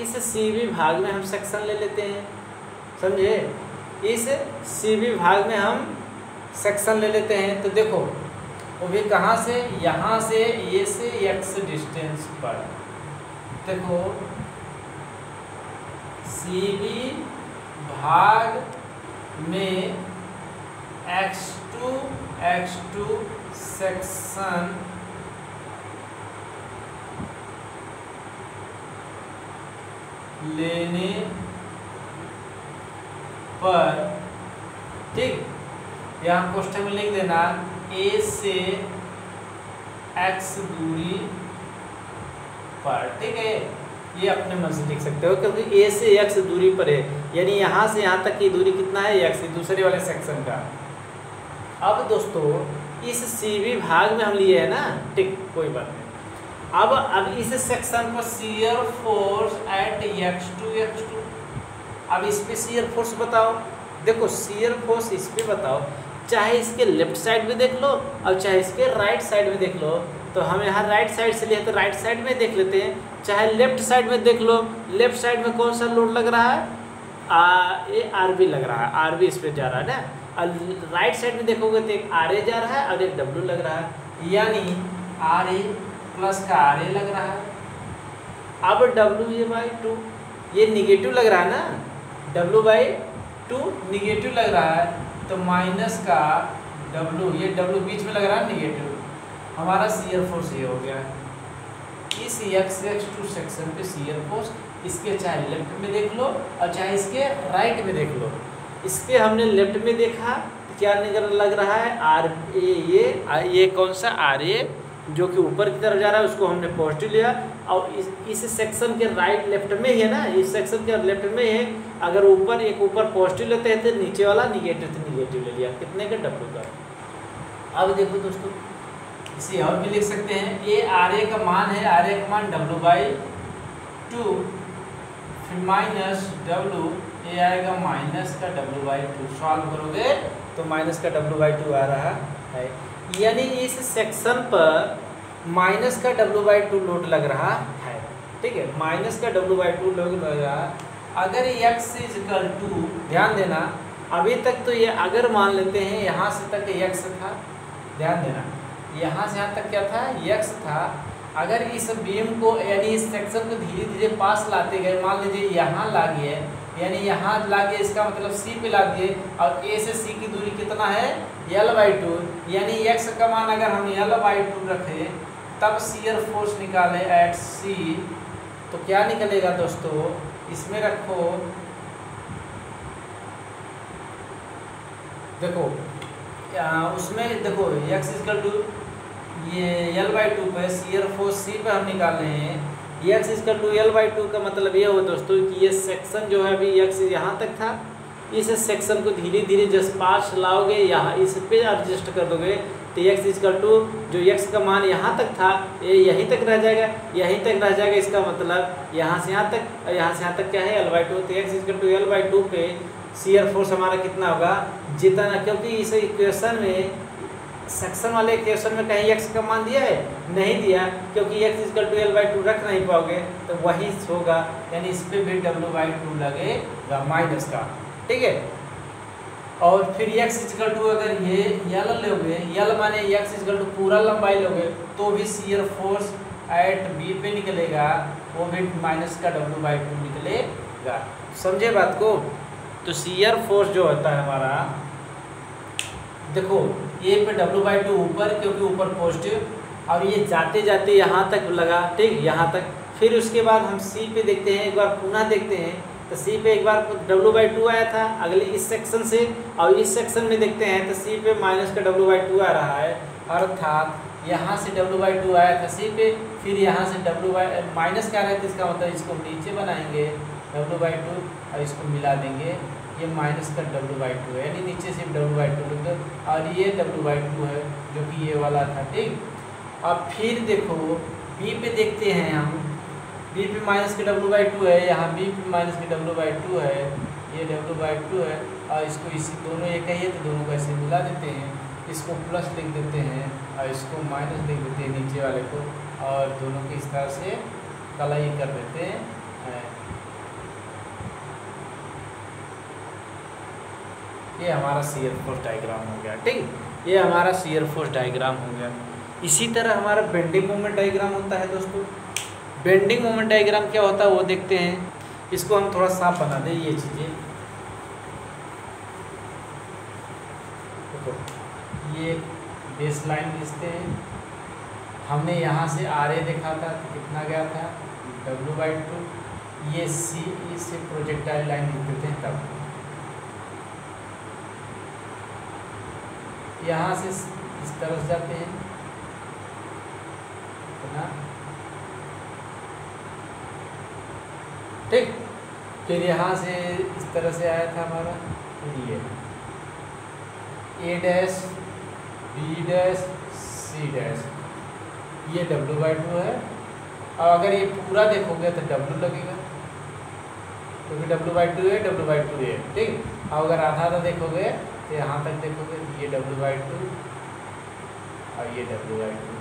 इस CB भाग में हम सेक्शन ले लेते हैं, समझे, इस CB भाग में हम सेक्शन ले लेते हैं। तो देखो वो भी कहाँ से, यहाँ से, ये से x डिस्टेंस पर, देखो CB भाग में x2 सेक्शन लेने पर, ठीक, यहाँ क्वेश्चन में लिख देना A से x दूरी पर, ठीक है, ये अपने मन से लिख सकते हो, क्योंकि A से x दूरी पर है, यानी यहाँ से यहाँ तक की दूरी कितना है, x, दूसरे वाले सेक्शन का। अब दोस्तों इस CB भाग में हम लिए है ना, ठीक, कोई बात नहीं। अब इस सेक्शन पर शियर फोर्स एट x2, अब इस पे शियर फोर्स बताओ, देखो शियर फोर्स इस पे बताओ, चाहे इसके लेफ्ट साइड में देख लो और चाहे इसके राइट साइड में देख लो, तो हम यहाँ राइट साइड से लिए तो राइट साइड में देख लेते हैं, चाहे लेफ्ट साइड में देख लो, लेफ्ट साइड में कौन सा लोड लग रहा है, ये RB लग रहा है, RB इस पे जा रहा है ना, और राइट साइड में देखोगे तो एक RA जा रहा है और एक W लग रहा है, यानी RA प्लस का आर ए लग रहा है। अब डब्ल्यू ए बाई टू ये निगेटिव लग रहा है ना, डब्ल्यू बाई टू निगेटिव लग रहा है, तो माइनस का डब्ल्यू, ये डब्ल्यू बीच में लग रहा है निगेटिव, हमारा शियर फोर्स ये हो गया। इस x2 सेक्शन पे शियर फोर्स, इसके चाहे लेफ्ट में देख लो और चाहे इसके राइट में देख लो। इसके हमने लेफ्ट में देखा तो क्या लग रहा है आर ए, ये कौन सा आर ए जो कि ऊपर की तरफ जा रहा है उसको हमने पॉजिटिव लिया, और इस सेक्शन के राइट लेफ्ट में ही है ना, इस सेक्शन के लेफ्ट में है, अगर ऊपर एक ऊपर पॉजिटिव लेते हैं तो नीचे वाला निगेटिव तो निगेटिव ले लिया, कितने का डब्ल्यू का। अब देखो दोस्तों इसे और भी लिख सकते हैं, ए आर ए का मान है, आर ए का मान डब्ल्यू बाई टू, फिर माइनस डब्ल्यू, ए आएगा माइनस का डब्ल्यू बाई टू, सॉल्व करोगे तो माइनस का डब्ल्यू बाई टू आ रहा है, यानी इस सेक्शन पर माइनस का डब्ल्यू बाई टू लोड लग रहा है। ठीक है, माइनस का डब्ल्यू बाई टू लोड लग रहा है। अगर x इजकल टू, ध्यान देना अभी तक तो ये अगर मान लेते हैं यहाँ से तक x था, ध्यान देना यहाँ से यहाँ तक क्या था x था, अगर इस बीम को यानी इस सेक्शन को धीरे धीरे पास लाते गए, मान लीजिए यहाँ ला गए, यानी यहाँ ला गए, इसका मतलब C पे ला दिए, और A से C की दूरी कितना है L बाई टू, यानी x का मान अगर हम L बाई टू रखें तब शियर फोर्स निकालें एट C, तो क्या निकलेगा दोस्तों, इसमें रखो, देखो उसमें देखो x इजकल टू ये L बाई टू पे शियर फोर्स C पे हम निकाल रहे हैं, x equal to L by two का मतलब ये हो दोस्तों कि ये सेक्शन जो है अभी x यहाँ तक था, इस सेक्शन को धीरे धीरे जस्ट पास लाओगे, यहाँ इस पे एडजस्ट कर दोगे तो x इजकल टू जो x का मान यहाँ तक था ये यहीं तक रह जाएगा, यहीं तक रह जाएगा, इसका मतलब यहाँ से यहाँ तक, यहाँ से यहाँ तक क्या है L बाई टू, तो x equal to L by two पे शियर फोर्स हमारा कितना होगा जितना, क्योंकि इस इक्वेशन में सेक्शन वाले इक्वेशन में कहीं x का मान दिया है नहीं दिया, क्योंकि x equal to L by two रख नहीं पाओगे तो वही होगा, यानी इस पर भी W बाई टू लगेगा माइनस का। ठीक है, और फिर x इजकल टू अगर ये L लोगे, L माने x इजकल टू पूरा लंबाई लोगे तो भी शियर फोर्स एट B पे निकलेगा, वो भी माइनस का W बाई टू निकलेगा। समझे बात को। तो शियर फोर्स जो होता है हमारा, देखो ए पे W बाई टू ऊपर, क्योंकि ऊपर पॉजिटिव, और ये जाते जाते यहाँ तक लगा, ठीक यहाँ तक, फिर उसके बाद हम C पे देखते हैं, एक बार पुनः देखते हैं, तो C पे एक बार W बाई टू आया था अगले इस सेक्शन से, और इस सेक्शन में देखते हैं तो C पे माइनस का W बाई टू आ रहा है, अर्थात यहाँ से W बाई टू आया था C पे, फिर यहाँ से W बाई माइनस का आ रहा है, तो इसका मतलब इसको नीचे बनाएंगे W बाई टू और इसको मिला देंगे, ये माइनस का W बाई टू है, यानी नीचे सिर्फ W बाई टू लिख दो, और ये W बाई टू है जो कि ये वाला था। ठीक, अब फिर देखो B पे देखते हैं हम, B पे माइनस के W बाई टू है, यहाँ B पे माइनस के W बाई टू है, ये W बाई टू है, और इसको इसी दोनों एक ही है तो दोनों को ऐसे मिला देते हैं, इसको प्लस लिख देते हैं और इसको माइनस लिख देते हैं नीचे वाले को, और दोनों को इस तरह से कलाई कर देते हैं। ये हमारा शियर फोर्स डायग्राम हो गया। ठीक, ये हमारा शियर फोर्स डायग्राम हो गया। इसी तरह हमारा बेंडिंग मोमेंट डायग्राम होता है दोस्तों। बेंडिंग मोमेंट डायग्राम क्या होता है वो देखते हैं, इसको हम थोड़ा साफ बना दें। ये चीज़ें देखो, ये बेस लाइन खींचते हैं, हमने यहाँ से आर ए देखा था तो कितना गया था W बाई टू, ये C से प्रोजेक्टाइल लाइन लिख देते हैं, तब यहाँ से इस तरफ जाते हैं ना, ठीक, फिर यहाँ से इस तरह से आया था हमारा, ये A dash B dash C dash, ये W बाई टू है, और अगर ये पूरा देखोगे तो W लगेगा, क्योंकि W बाई टू है, W बाई टू है। ठीक, और अगर आधा आधा देखोगे तो यहाँ तक देखोगे तो ये W बाई टू और ये W बाई टू,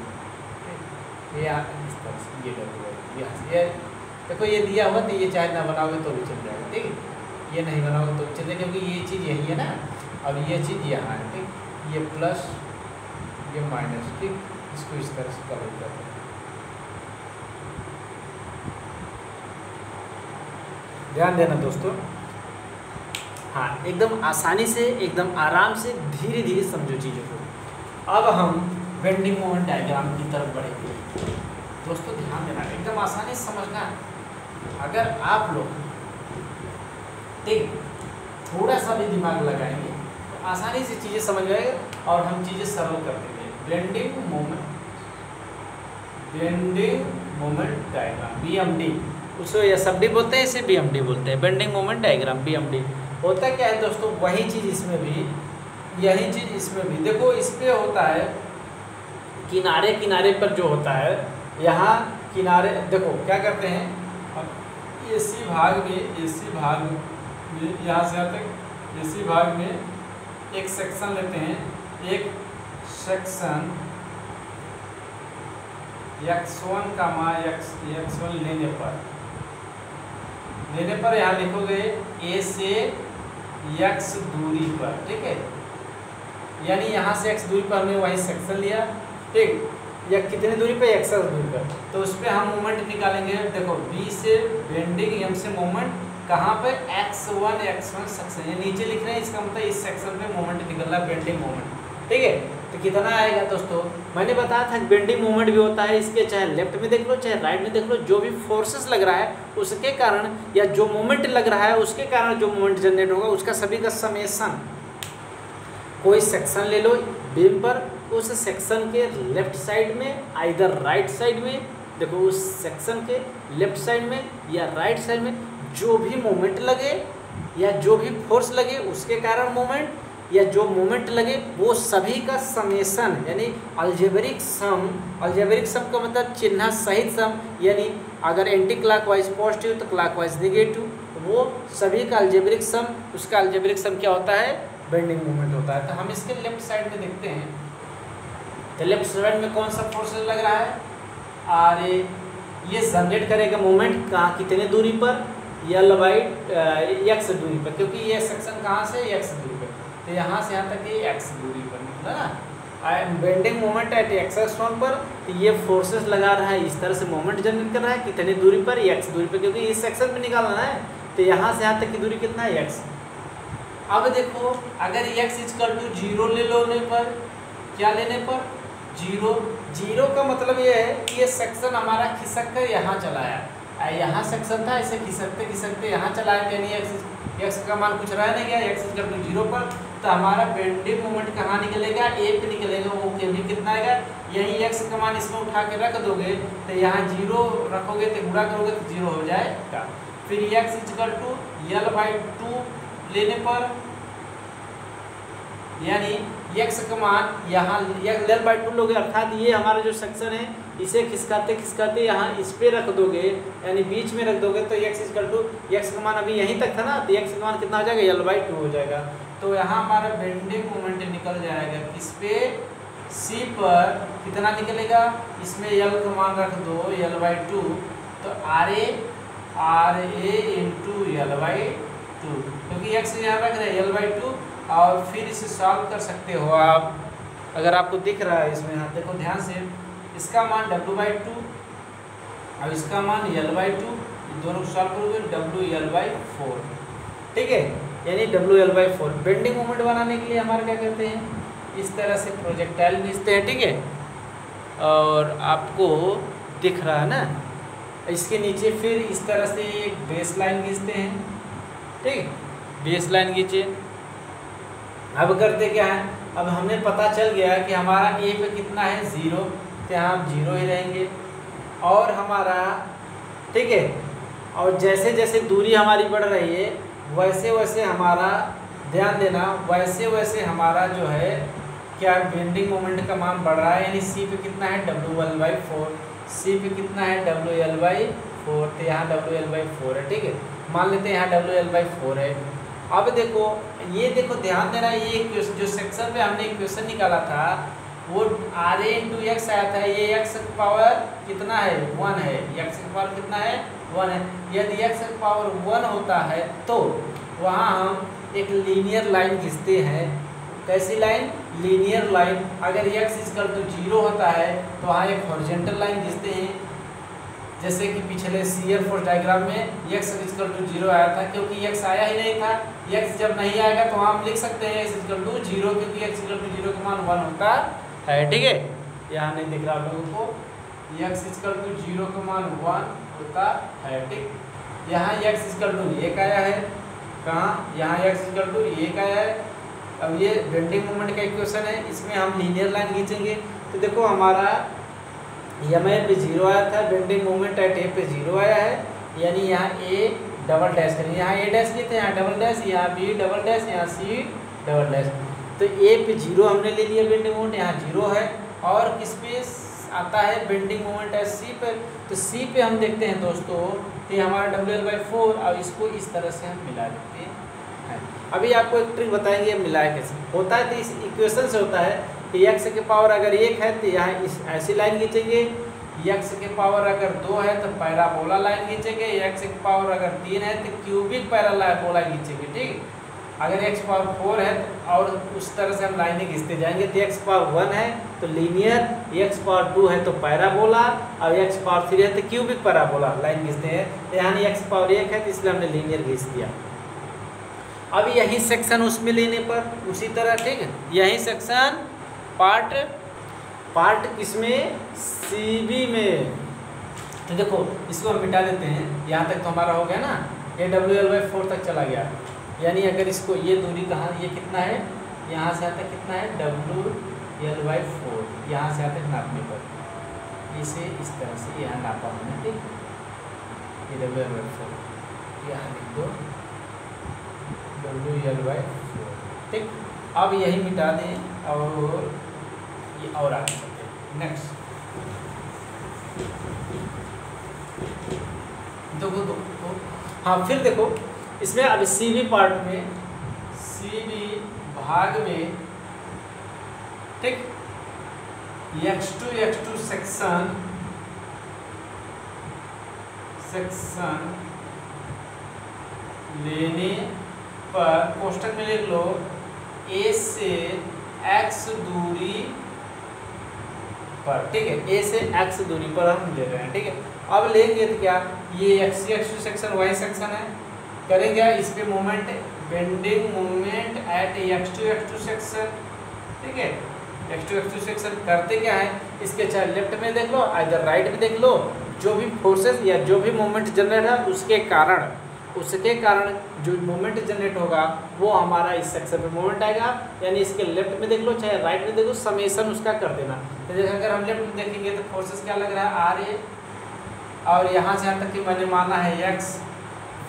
ये इस तरह से ये W बाई टू, यहाँ से ये देखो, ये दिया हुआ तो ये चाहे ना बनाओगे तो भी चल जाएगा। ठीक, ये नहीं बनाओगे तो भी चल जाएगा, क्योंकि ये चीज़ यही है ना, और ये चीज़ यहाँ है। ठीक, ये प्लस ये माइनस, ठीक, इसको इस तरह से कवर कर दो। ध्यान देना दोस्तों। हाँ, एकदम आसानी से, एकदम आराम से, धीरे धीरे समझो चीज़ों को। अब हम बेंडिंग मोमेंट डायग्राम की तरफ बढ़ेंगे। दोस्तों ध्यान देना, एकदम आसानी से समझना। अगर आप लोग ठीक थोड़ा सा भी दिमाग लगाएंगे तो आसानी से चीज़ें समझ आएंगे और हम चीज़ें सरल कर देंगे। बेंडिंग मोमेंट डायग्राम, BMD, उसको SFD बोलते हैं, इसे BMD बोलते हैं, बेंडिंग मोमेंट डायग्राम, BMD। होता क्या है दोस्तों, वही चीज़ इसमें भी, यही चीज़ इसमें भी। देखो इस पे होता है किनारे किनारे पर जो होता है, यहाँ किनारे देखो क्या करते हैं, अब AC भाग में यहाँ से यहाँ तक AC भाग में एक सेक्शन लेते हैं, एक सेक्शन x1 x1 लेने पर यहाँ लिखोगे A से x दूरी पर, ठीक है। यानी यहाँ से x दूरी पर हमने वही सेक्शन लिया, ठीक, या कितनी दूरी पे, x दूरी पर, तो उस पर हम मोमेंट निकालेंगे। देखो B से बेंडिंग, M से मोमेंट, कहाँ पे, x1 सेक्शन, ये नीचे लिख रहे हैं, इसका मतलब इस सेक्शन पे मोमेंट निकल रहा है, बेंडिंग मोमेंट, ठीक है। तो कितना आएगा दोस्तों, मैंने बताया था बेंडिंग मोमेंट भी होता है इसके, चाहे लेफ्ट में देख लो चाहे राइट में देख लो, जो भी फोर्सेस लग रहा है उसके कारण, या जो मोमेंट लग रहा है उसके कारण जो मोमेंट जनरेट होगा, उसका सभी का समेशन। कोई सेक्शन ले लो बीम पर, उस सेक्शन के लेफ्ट साइड में, आइदर राइट साइड में, देखो उस सेक्शन के लेफ्ट साइड में या राइट साइड में जो भी मोमेंट लगे या जो भी फोर्स लगे उसके कारण मोमेंट, या जो मोमेंट लगे वो सभी का समेशन, यानी अलजेब्रिक सम। अलजेब्रिक सम का मतलब चिन्ह सहित सम, यानी अगर एंटी क्लॉकवाइज पॉजिटिव तो क्लॉकवाइज नेगेटिव, वो सभी का अलजेब्रिक सम, उसका अलजेब्रिक सम क्या होता है, बेंडिंग मोमेंट होता है। तो हम इसके लेफ्ट साइड में देखते हैं, तो लेफ्ट साइड में कौन सा फोर्स लग रहा है, और ये जनरेट करेगा मोमेंट कहाँ, कितने दूरी पर, x दूरी पर, क्योंकि ये सेक्शन कहाँ से, x दूरी पर, तो यहाँ से यहाँ तक ये x दूरी पर निकला ना। बेंडिंग मोमेंट एट x1 पर, तो ये फोर्सेस लगा रहा है, इस तरह से मोमेंट जनरेट कर रहा है, कितनी दूरी पर, x दूरी पर, क्योंकि इस सेक्शन पे निकालना है, तो यहाँ से यहाँ तक की दूरी कितना है, x। अब देखो अगर x = 0 ले लो, पर क्या लेने पर, 0 का मतलब ये है कि ये सेक्शन हमारा खिसक कर यहाँ चला आया, यहाँ सेक्शन था, इसे खिसकते खिसकते यहाँ चला आया, यानी x का मान कुछ रह नहीं गया, x = 0 पर, तो हमारा बेंडिंग मोमेंट कहाँ निकलेगा, A पे निकलेगा, वो भी कितना आएगा, यही x का मान इसमें उठा के रख दोगे, तो यहाँ 0 रखोगे तो गुणा करोगे तो 0 हो जाएगा। फिर x = L/2 लेने पर, यानी x का मान यहाँ L/2 लोगे, अर्थात ये हमारा जो सेक्शन है इसे खिसकाते खिसकाते यहाँ इस पे रख दोगे, यानी बीच में रख दोगे, तो x का मान अभी यहीं तक था ना, तो x का मान कितना हो जाएगा, L/2 हो जाएगा। तो यहाँ हमारा बेंडिंग मोमेंट निकल जाएगा किस पे, C पर, कितना निकलेगा, इसमें L का मान रख दो L/2, तो RA × L/2, क्योंकि x यहाँ रख रहे हैं L/2, और फिर इसे सॉल्व कर सकते हो आप, अगर आपको दिख रहा है इसमें, यहाँ देखो ध्यान से, इसका मान W/2 और इसका मान L/2, दोनों को सॉल्व करोगे WL/4, ठीक है, यानी WL/4। बेंडिंग मोमेंट बनाने के लिए हमारे क्या करते हैं, इस तरह से प्रोजेक्टाइल खींचते हैं, ठीक है, और आपको दिख रहा है ना, इसके नीचे फिर इस तरह से एक बेस लाइन खींचते हैं, ठीक, बेस लाइन खींचे। अब करते क्या है, अब हमें पता चल गया कि हमारा A पे कितना है, 0, तो यहाँ 0 ही रहेंगे, और हमारा, ठीक है, और जैसे जैसे दूरी हमारी बढ़ रही है वैसे वैसे हमारा, ध्यान देना, वैसे वैसे हमारा जो है क्या, बेंडिंग मोमेंट का मान बढ़ रहा है, यानी C पे कितना है, WL/4, C पे कितना है, WL/4, तो यहाँ WL/4 है, ठीक है, मान लेते हैं यहाँ WL/4 है। अब देखो, ये देखो ध्यान देना, ये जो सेक्शन पे हमने इक्वेशन निकाला था वो RA × x आया था, ये x का पावर कितना है, 1 है, x का पावर कितना है, 1 है। यदि x का पावर 1 होता है तो वहाँ हम एक लीनियर लाइन खींचते हैं, कैसी लाइन, लीनियर लाइन। अगर x = 0 होता है तो वहाँ एक हॉरिजॉन्टल लाइन खींचते हैं, जैसे कि पिछले शियर फोर्स डायग्राम में x इक्वल टू 0 आया था, क्योंकि x आया ही नहीं था। x जब नहीं आएगा तो हम लिख सकते हैं x इक्वल टू 0, क्योंकि x इक्वल टू 0 का मान 1 होता है। ठीक है, यहाँ नहीं दिख रहा आप लोगों को, x इक्वल टू 0 का मान 1 होता है। ठीक, यहाँ x इक्वल टू 1 आया है, कहाँ, यहाँ x इक्वल टू 1 आया है। अब ये बेंडिंग मोमेंट का इक्वेशन है, इसमें हम लीनियर लाइन खींचेंगे। तो देखो हमारा एम पे 0 आया था, बेंडिंग मोमेंट एट ए पे 0 आया है, यानी यहाँ ए डबल डैश करेंगे, यहाँ ए डैश लिए थे, यहाँ डबल डैश, यहाँ बी डबल डैश, यहाँ सी डबल डैश। तो ए पे 0 हमने ले लिया बेंडिंग मोमेंट, यहाँ 0 है। और किस पे आता है बेंडिंग मोमेंट है, सी पे। तो सी पे हम देखते हैं दोस्तों, तो ये हमारा WL/4, और इसको इस तरह से हम मिला देते हैं। अभी आपको एक ट्रिक बताएंगे मिलाए कैसे होता है। तो इस इक्वेशन से होता है कि x के पावर अगर 1 है तो यहाँ इस ऐसी लाइन खींचेंगे, x के पावर अगर 2 है तो पैराबोला लाइन खींचेंगे, x के पावर अगर 3 है तो क्यूबिक पैराबोला खींचेंगे। ठीक, अगर x पावर 4 है तो और उस तरह से हम लाइनें खींचते जाएंगे। तो x पावर 1 है तो लीनियर, x पावर 2 है तो पैराबोला, और x पावर 3 है तो क्यूबिक पैराबोला लाइन खींचते हैं। तो यहाँ x पावर 1 है तो इसलिए हमने लीनियर खींच दिया। अब यही सेक्शन उसमें लेने पर उसी तरह, ठीक है, यही सेक्शन पार्ट किसमें, CB में। तो देखो इसको हम मिटा देते हैं, यहाँ तक तो हमारा हो गया ना, ये WL/4 तक चला गया। यानी अगर इसको ये दूरी कहाँ, ये कितना है, यहाँ से यहाँ तक कितना है WL/4, यहाँ से यहाँ तक नापने पर इसे इस तरह से यहाँ नापा हमने। ठीक, ये WL/4 यहाँ लिख दो WL/4। ठीक, अब यही मिटा दें और ये और आगे चलते हैं नेक्स्ट। देखो हाँ, फिर देखो इसमें अब CB पार्ट में, CB भाग में, ठीक, x2 सेक्शन लेने पर कोष्टक में लिख लो A से x दूरी पर। ठीक है, A से x दूरी पर हम ले रहे हैं। ठीक है, अब लेंगे तो क्या, ये x2 सेक्शन y सेक्शन है, करेंगे इस पे moment, bending moment at x2 section. ठीक है, x2 सेक्शन करते क्या है, इसके चाहे लेफ्ट में देख लो, इधर राइट में देख लो, जो भी फोर्सेस या जो भी मोमेंट जनरेट है उसके कारण जो मोमेंट जनरेट होगा वो हमारा इस सेक्शन में मोमेंट आएगा। यानी इसके लेफ्ट में देख लो चाहे राइट में देख लो, समेशन उसका कर देना। तो जैसे अगर हम लेफ्ट में देखेंगे तो फोर्सेस क्या लग रहा है, RA, और यहाँ से यहाँ तक कि मैंने माना है x।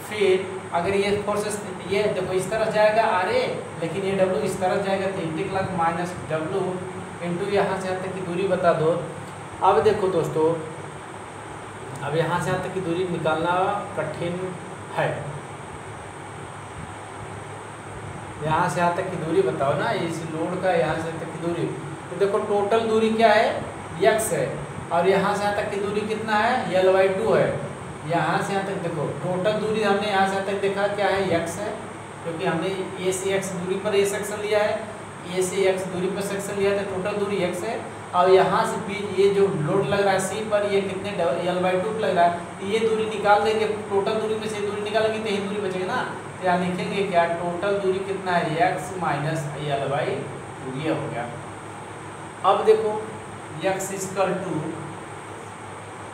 फिर अगर ये फोर्सेस, ये देखो इस तरह जाएगा RA, लेकिन ये W इस तरह जाएगा, तो इंटीग्रल माइनस W इंटू यहाँ से यहाँ तक की दूरी बता दो। अब देखो दोस्तों, अब यहाँ से यहाँ तक की दूरी निकालना कठिन है, यहाँ से यहाँ तक की दूरी बताओ ना, इस लोड का यहाँ से तक की दूरी। तो देखो टोटल दूरी क्या है, x है, और यहाँ से यहाँ तक की दूरी कितना है, L/2 है। यहाँ से यहाँ तक देखो टोटल दूरी हमने यहाँ से यहाँ तक देखा क्या है, x है, क्योंकि हमने A से x दूरी पर ये सेक्शन लिया है, A से x दूरी पर सेक्शन लिया है, तो टोटल दूरी x है। और यहाँ से भी ये जो लोड लग रहा है C पर, ये कितने L/2 लग रहा है, ये दूरी निकाल देंगे, टोटल दूरी में से दूरी निकालेंगे तो यही दूरी बचेगी ना। तो यहाँ लिखेंगे क्या, टोटल दूरी कितना है, x माइनस L/2, ये हो गया। अब देखो x इक्वल टू,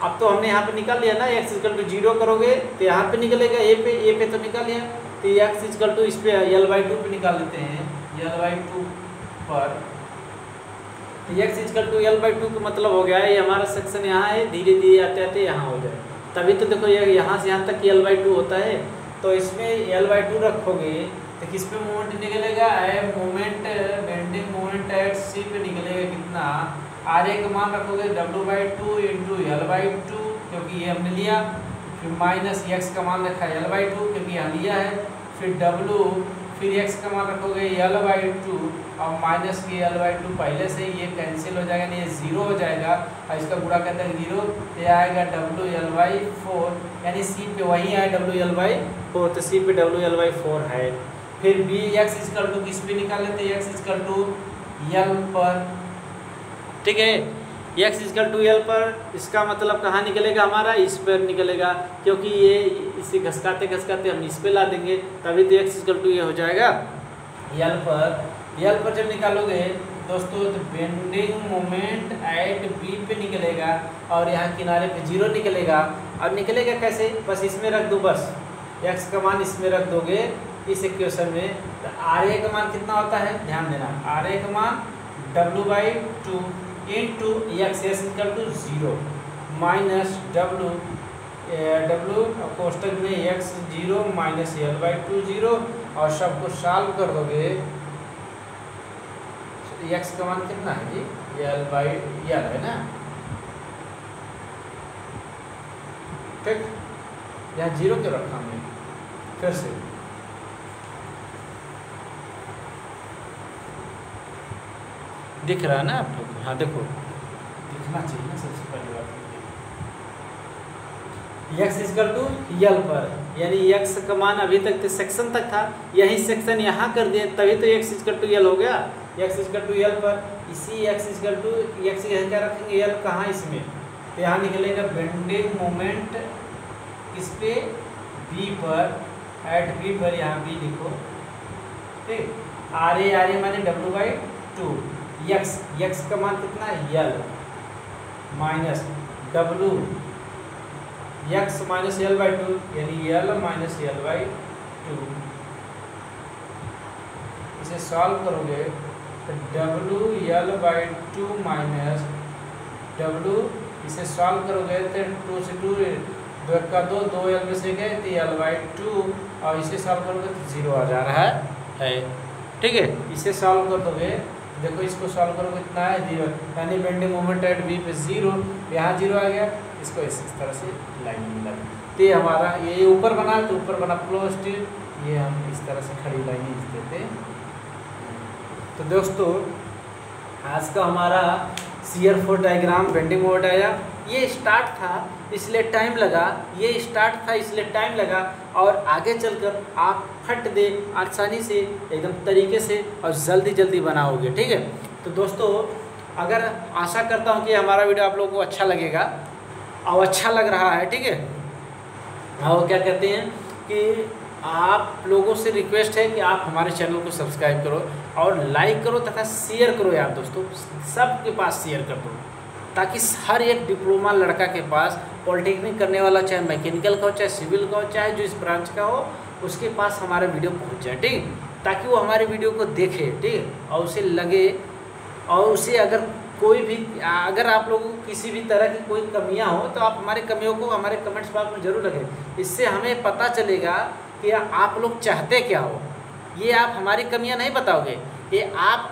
अब तो हमने यहाँ पे निकाल लिया ना, x इक्वल टू 0 करोगे तो यहाँ पे निकलेगा, A पे तो निकाल लिया, तो x इक्वल टू इस पे L/2 पे निकाल लेते हैं, L/2 पर। तो x इक्वल टू L/2 का मतलब हो गया है ये हमारा सेक्शन यहाँ है, धीरे धीरे आते आते यहाँ हो जाए, तभी तो देखो ये यहाँ से यहाँ तक L/2 होता है। तो इसमें L/2 रखोगे तो किस पे मोमेंट निकलेगा, moment, bending moment at C पे निकलेगा कितना, RA का मान रखोगे W/2 इंटू L/2, क्योंकि ये हमने लिया, फिर माइनस x का मान रखा है L/2 क्योंकि यहाँ लिया है, फिर W, फिर x का मान रखोगे L/2 और माइनस के L/2 पहले से ही ये कैंसिल हो जाएगा, नहीं ये 0 हो जाएगा, और इसका गुणा करते हैं 0, ये आएगा WL/4, यानी C पे वही आए WL/4, तो C पे WL/4 है। फिर B x इक्वल टू किस पे निकाल लेते हैं, x इक्वल टू L पर। ठीक है, एक्स इजकल टू एल पर इसका मतलब कहाँ निकलेगा हमारा, इस पर निकलेगा, क्योंकि ये इसे घसकाते घसकाते हम इस पे ला देंगे, तभी तो एक्स इजकल टू ये हो जाएगा एल पर जब निकालोगे दोस्तों तो बेंडिंग मोमेंट एट बी पे निकलेगा और यहाँ किनारे पे 0 निकलेगा। अब निकलेगा कैसे, बस इसमें रख दो, बस एक्स का मान इसमें रख दोगे इस इक्वेशन में, तो आर ए का मान कितना होता है, ध्यान देना, आर ए का मान W/2 into X equal to 0 minus W कोष्टक में एक्स 0 माइनस L/2 0 और सबको सॉल्व कर दोगे, एक्स का मान कितना है जी, L/L है ना, ठीक। यहाँ 0 क्यों रखा हमने, फिर से दिख रहा है ना आप लोग को, हाँ देखो दिखना चाहिए ना सबसे पहली बात, एक्स इक्वल टू एल पर, यानी एक्स का मान अभी तक तो सेक्शन तक था, यही सेक्शन यहाँ कर दिए, तभी तो एक्स इक्वल टू एल हो गया। एक्स इक्वल टू एल पर इसी एक्स इक्वल टू एक्स क्या रखेंगे, एल कहाँ इसमें, तो यहाँ निकलेगा बेंडिंग मोमेंट इस पे बी पर, एट बी पर, यहाँ बी लिखो, ठीक। आर ए माने W/2, एक्स का मान कितना है L minus W x minus L/2 यानी एल माइनस L/2, इसे सॉल्व करोगे तो W/2 माइनस W, इसे सॉल्व करोगे तो 2 से 2 2 का 2 2 एल में से गए तो L/2 और इसे सॉल्व करोगे तो 0 आ जा रहा है, ठीक है। इसे सॉल्व कर दोगे, देखो इसको सॉल्व करोगे कितना है 0, यानी बेंडिंग मोमेंट एट बी पे 0, यहाँ 0 आ गया, इसको इस तरह से लाइन मिला, तो ये हमारा ये ऊपर बना तो ऊपर बना क्लोज्ड, ये हम इस तरह से खड़ी लाइन देते। तो दोस्तों आज का हमारा shear force diagram bending moment आया, ये स्टार्ट था इसलिए टाइम लगा, ये स्टार्ट था इसलिए टाइम लगा, और आगे चलकर आप फट दे आसानी से एकदम तरीके से और जल्दी जल्दी बनाओगे, ठीक है। तो दोस्तों अगर आशा करता हूँ कि हमारा वीडियो आप लोगों को अच्छा लगेगा और अच्छा लग रहा है, ठीक है। और क्या कहते हैं कि आप लोगों से रिक्वेस्ट है कि आप हमारे चैनल को सब्सक्राइब करो और लाइक करो तथा शेयर करो यार दोस्तों, सबके पास शेयर कर दो, ताकि हर एक डिप्लोमा लड़का के पास पॉलिटेक्निक करने वाला, चाहे मैकेनिकल का हो, चाहे सिविल का हो, चाहे जो इस ब्रांच का हो, उसके पास हमारा वीडियो पहुंच जाए, ठीक, ताकि वो हमारे वीडियो को देखे, ठीक, और उसे लगे, और उसे अगर कोई भी, अगर आप लोगों को किसी भी तरह की कोई कमियां हो तो आप हमारे कमियों को हमारे कमेंट्स बॉक्स में ज़रूर लगे, इससे हमें पता चलेगा कि आप लोग चाहते क्या हो। ये आप हमारी कमियां नहीं बताओगे, ये आप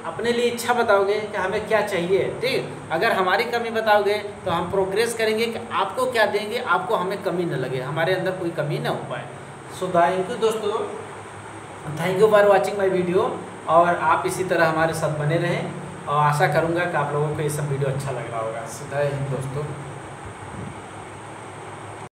अपने लिए इच्छा बताओगे कि हमें क्या चाहिए, ठीक। अगर हमारी कमी बताओगे तो हम प्रोग्रेस करेंगे कि आपको क्या देंगे, आपको हमें कमी न लगे, हमारे अंदर कोई कमी ना हो पाए। सो थैंक यू दोस्तों, thank you for watching my video, और आप इसी तरह हमारे साथ बने रहें, और आशा करूँगा कि आप लोगों को ये सब वीडियो अच्छा लग रहा होगा। सो जय हिंद दोस्तों।